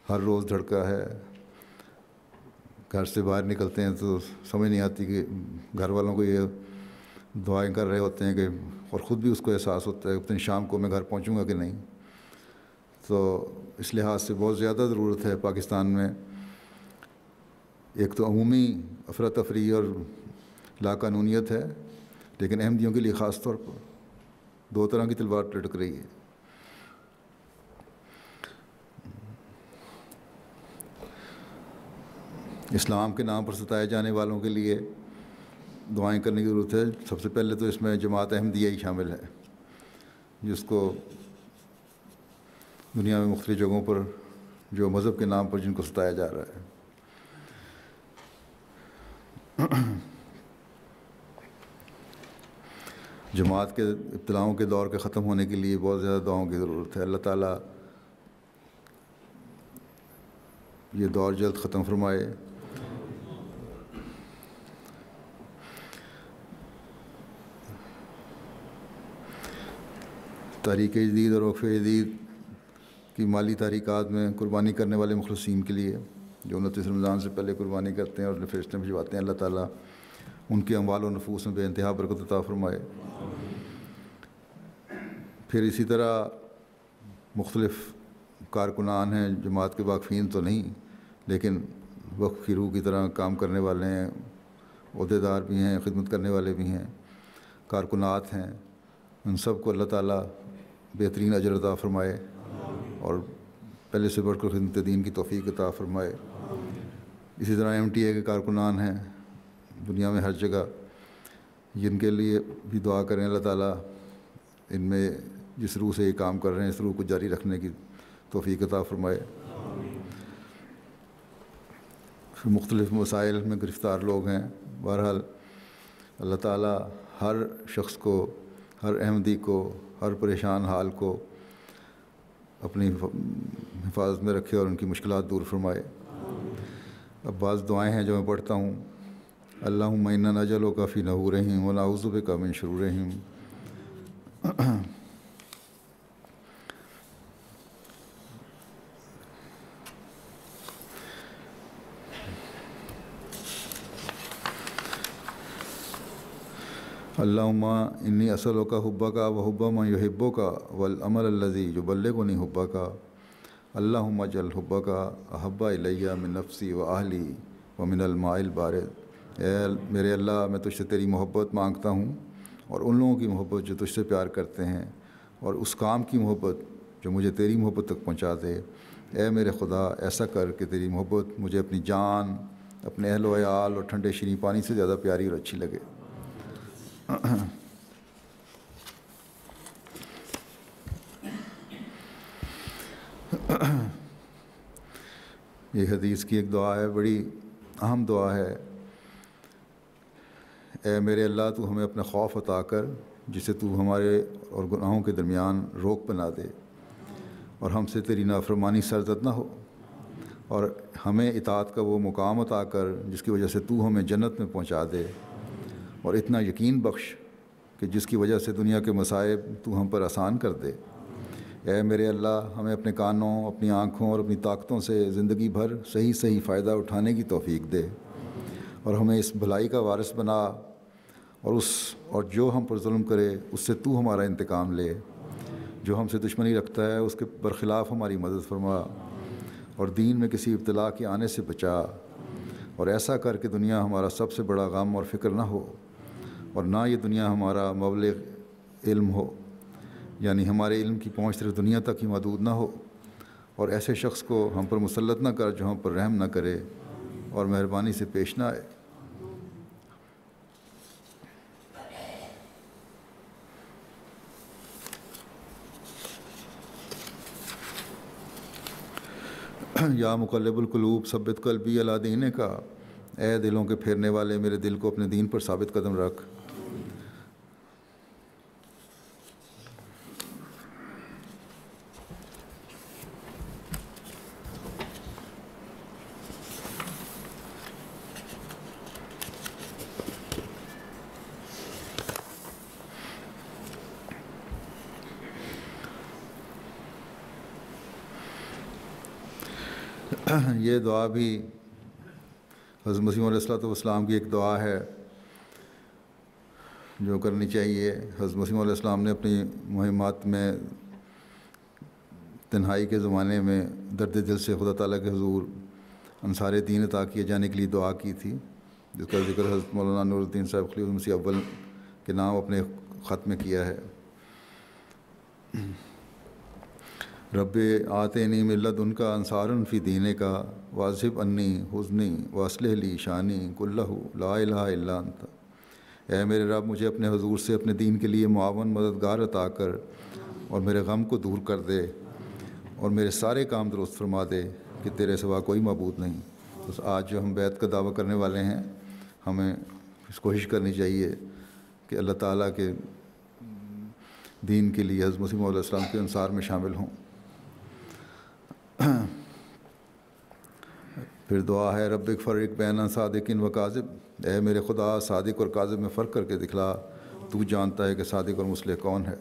ہر روز دھڑکا ہے، گھر سے باہر نکلتے ہیں تو سمجھ نہیں آتی کہ گھر والوں کو یہ دعائیں کر رہے ہوتے ہیں کہ، اور خود بھی اس کو احساس ہوتا ہے اتنی شام کو میں گھر پہنچوں گا کہ نہیں۔ تو اس لحاظ سے بہت زیادہ ضرورت ہے پاکستان میں ایک تو عمومی افراتفری اور لاقانونیت ہے، لیکن احمدیوں کے لیے خاص طور پر دو طرح کی تلوار لٹک رہی ہے۔ اسلام کے نام پر ستائے جانے والوں کے لیے دعائیں کرنے کی ضرورت ہے۔ سب سے پہلے تو اس میں جماعت احمدیہ ہی شامل ہے، جس کو دنیا میں مختلف جگہوں پر جو مذہب کے نام پر جن کو ستایا جا رہا ہے۔ جماعت کے ابتلاؤں کے دور کے ختم ہونے کے لیے بہت زیادہ دعاؤں کی ضرورت ہے، اللہ تعالیٰ یہ دور جلد ختم فرمائے۔ تحریک جدید اور وقف جدید کی مالی تحریکات میں قربانی کرنے والے مخلصین کے لیے جو 29 رمضان سے پہلے قربانی کرتے ہیں اور اپنے فرشتے بھجواتے ہیں، اللہ تعالیٰ ان کے اموال و نفوس میں بے انتہا برکت عطا فرمائے۔ پھر اسی طرح مختلف کارکنان ہیں، جماعت کے واقفین تو نہیں لیکن وقف کی روح کی طرح کام کرنے والے ہیں، عہدیدار بھی ہیں، خدمت کرنے والے بھی ہیں، کارکنات ہیں، ان سب کو اللہ تعالیٰ بہترین اجر عطا فرمائے اور پہلے سے بڑھ کر خدمت دین کی توفیق عطا فرمائے۔ اسی طرح MTA کے کارکنان ہیں دنیا میں ہر جگہ، جن کے لیے بھی دعا کریں اللہ تعالیٰ ان میں جس روح سے یہ کام کر رہے ہیں اس روح کو جاری رکھنے کی توفیق عطا فرمائے۔ مختلف مسائل میں گرفتار لوگ ہیں، بہرحال اللہ تعالیٰ ہر شخص کو، ہر احمدی کو، ہر پریشان حال کو اپنی حفاظت میں رکھے اور ان کی مشکلات دور فرمائے۔ اب بعض دعائیں ہیں جو میں پڑھتا ہوں۔ اللہم انا نجعلک فی نحورہم ونعوذ بک من شرورہم۔ اللہم انی اسألک حبک وحب من یحبک والعمل الذی یبلغنی حبک۔ اللہم اجعل حبک احب الی من نفسی و اہلی ومن الماء البارد۔ اے میرے اللہ، میں تجھ سے تیری محبت مانگتا ہوں اور ان لوگوں کی محبت جو تجھ سے پیار کرتے ہیں، اور اس کام کی محبت جو مجھے تیری محبت تک پہنچا دے۔ اے میرے خدا، ایسا کر کہ تیری محبت مجھے اپنی جان، اپنے اہل و عیال اور ٹھنڈے شیریں پانی سے زیادہ پیاری اور اچھی لگے۔ یہ حدیث کی ایک دعا ہے، بڑی اہم دعا ہے۔ اے میرے اللہ، تو ہمیں اپنا خوف عطا کر جسے تو ہمارے اور گناہوں کے درمیان روک بنا دے، اور ہم سے تیری نافرمانی سرزد نہ ہو، اور ہمیں اطاعت کا وہ مقام عطا کر جس کی وجہ سے تو ہمیں جنت میں پہنچا دے، اور اتنا یقین بخش کہ جس کی وجہ سے دنیا کے مصائب تو ہم پر آسان کر دے۔ اے میرے اللہ، ہمیں اپنے کانوں، اپنی آنکھوں اور اپنی طاقتوں سے زندگی بھر صحیح فائدہ اٹھانے کی توفیق دے، اور ہمیں اس بھلائی کا وارث بنا، اور جو ہم پر ظلم کرے اس سے تو ہمارا انتقام لے، جو ہم سے دشمنی رکھتا ہے اس کے برخلاف ہماری مدد فرما، اور دین میں کسی ابتلا کے آنے سے بچا، اور ایسا کر کے دنیا ہمارا سب سے بڑا غم اور فکر نہ ہو، اور نہ یہ دنیا ہمارا مبلغ علم ہو، یعنی ہمارے علم کی پہنچ صرف دنیا تک ہی محدود نہ ہو، اور ایسے شخص کو ہم پر مسلط نہ کر جو ہم پر رحم نہ کرے اور مہربانی سے پیش نہ آئے۔ یا مقلب القلوب ثبت قلبی علی دینک۔ اے دلوں کے پھیرنے والے، میرے دل کو اپنے دین پر ثابت قدم رکھ۔ یہ دعا بھی حضرت مسیح علیہ السلام کی ایک دعا ہے جو کرنی چاہیے۔ حضرت مسیح علیہ السلام نے اپنی مہمات میں تنہائی کے زمانے میں درد دل سے خدا تعالیٰ کے حضور انصار دین عطا کیے جانے کے لیے دعا کی تھی، جس کا ذکر حضرت مولانا نور الدین صاحب خلیفۃ المسیح اول کے نام اپنے خط میں کیا ہے۔ رب آتینی من لدنک انصارا فی دینک واذھب عنی حزنی واصلح لی شانی کلہ لا الہ الا انت۔ اے میرے رب، مجھے اپنے حضور سے اپنے دین کے لیے معاون مددگار عطا کر، اور میرے غم کو دور کر دے، اور میرے سارے کام درست فرما دے کہ تیرے سوا کوئی معبود نہیں۔ بس آج جو ہم بیعت کا دعویٰ کرنے والے ہیں، ہمیں اس کوشش کرنی چاہیے کہ اللہ تعالیٰ کے دین کے لیے حضرت مسیح علیہ السلام کے انصار میں شامل ہوں۔ پھر دعا ہے رب فرق بین صادق و کاذب۔ اے میرے خدا، صادق اور کاذب میں فرق کر کے دکھلا، تو جانتا ہے کہ صادق اور مصلح کون ہے۔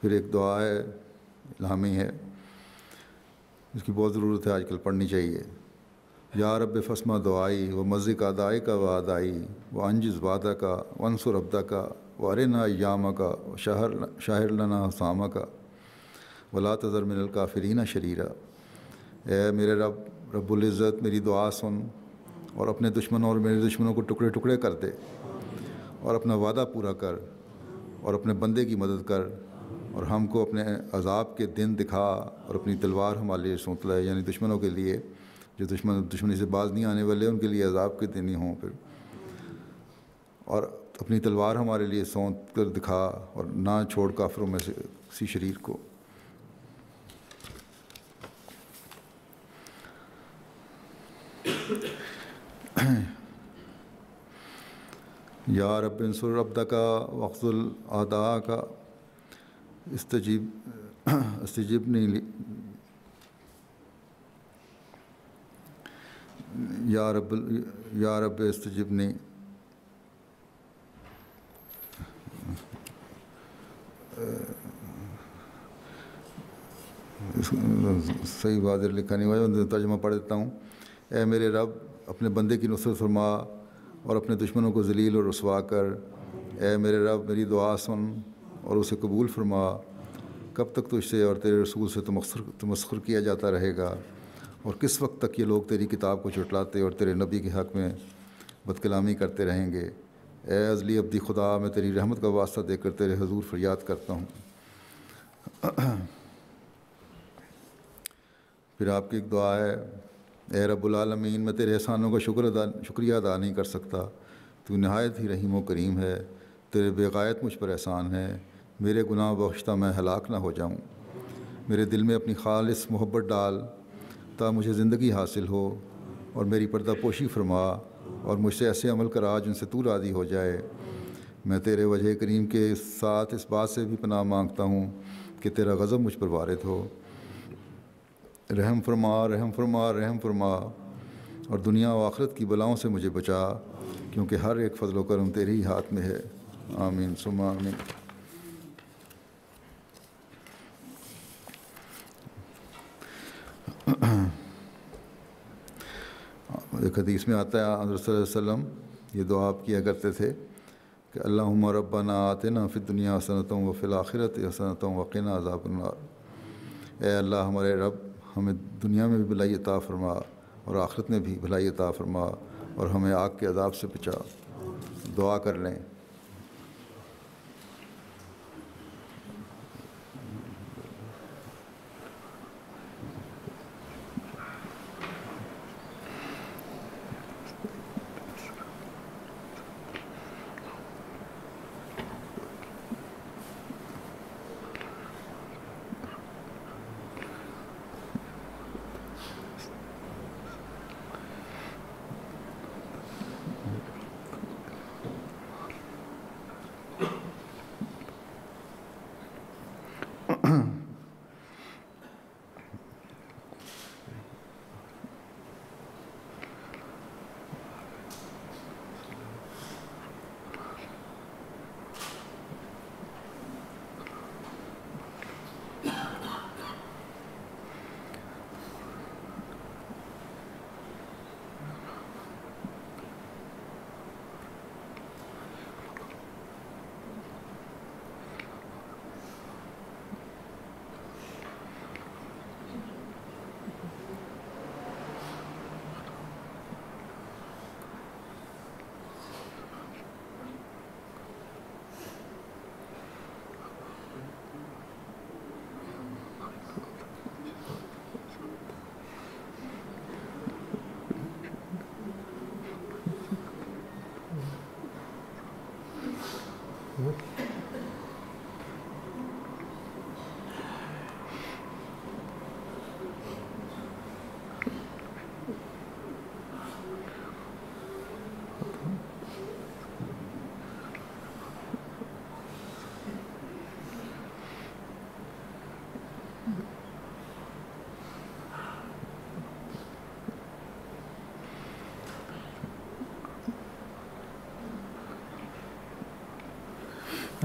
پھر ایک دعا ہے الہامی ہے، اس کی بہت ضرورت ہے، آج کل پڑھنی چاہیے۔ یا رب فاسمع دعائی و مزق ادائی کا و ادائی و انجز وعدہ کا ونصر عبدہ کا و ارنا ایامہ کا و شاہر لنا حسامہ کا ولا تذر من الکافرین شریرا۔ اے میرے رب العزت، میری دعا سن، اور اپنے دشمنوں اور میرے دشمنوں کو ٹکڑے ٹکڑے کر دے، اور اپنا وعدہ پورا کر، اور اپنے بندے کی مدد کر، اور ہم کو اپنے عذاب کے دن دکھا، اور اپنی تلوار ہمارے لیے سونت لائے، یعنی دشمنوں کے لیے جو دشمنی سے باز نہیں آنے والے، ان کے لیے عذاب کے دن ہی ہوں۔ پھر اور اپنی تلوار ہمارے لیے سونت کر دکھا اور نہ چھوڑ کافروں میں سے کسی شریر کو۔ یا رب انصر عبدک واخذل اعداءک استجبنی یا رب استجبنی۔ صحیح واضح لکھا نہیں ہوا، ترجمہ پڑھ دیتا ہوں۔ اے میرے رب اپنے بندے کی نصرت فرما اور اپنے دشمنوں کو ذلیل اور رسوا کر۔ اے میرے رب میری دعا سن اور اسے قبول فرما۔ کب تک تجھ سے اور تیرے رسول سے تمسخر کیا جاتا رہے گا، اور کس وقت تک یہ لوگ تیری کتاب کو جھٹلاتے اور تیرے نبی کے حق میں بد کلامی کرتے رہیں گے۔ اے ازلی ابدی خدا، میں تیری رحمت کا واسطہ دے کر تیرے حضور فریاد کرتا ہوں۔ پھر آپ کی ایک دعا ہے، اے رب العالمین میں تیرے احسانوں کا شکریہ ادا نہیں کر سکتا، تو نہایت ہی رحیم و کریم ہے، تیرے بے غایت مجھ پر احسان ہے، میرے گناہ بخشتہ میں ہلاک نہ ہو جاؤں۔ میرے دل میں اپنی خالص محبت ڈال تا مجھے زندگی حاصل ہو، اور میری پردہ پوشی فرما اور مجھ سے ایسے عمل کرا جن سے تو راضی ہو جائے۔ میں تیرے وجہ کریم کے ساتھ اس بات سے بھی پناہ مانگتا ہوں کہ تیرا غضب مجھ پر وارد ہو۔ رحم فرما، رحم فرما، رحم فرما، اور دنیا و آخرت کی بلاؤں سے مجھے بچا، کیونکہ ہر ایک فضل و کرم تیرے ہی ہاتھ میں ہے۔ آمین ثم آمین۔ ایک حدیث میں آتا ہے حضرت صلی اللہ علیہ وسلم یہ دعا آپ کیا کرتے تھے کہ اللہم ربنا آتنا فی الدنیا حسنۃ وفی الآخرۃ حسنۃ وقنا عذاب النار۔ اے اللہ ہمارے رب، ہمیں دنیا میں بھی بھلائی عطا فرما اور آخرت میں بھی بھلائی عطا فرما، اور ہمیں آگ کے عذاب سے بچا۔ دعا کر لیں۔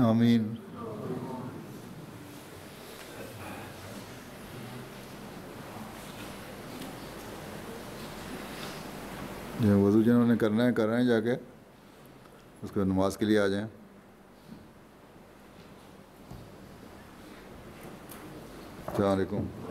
آمین۔ وضو جنہوں نے کرنا ہے کر رہے ہیں، جا کے اس کو نماز کے لیے آ جائیں۔ السلام علیکم۔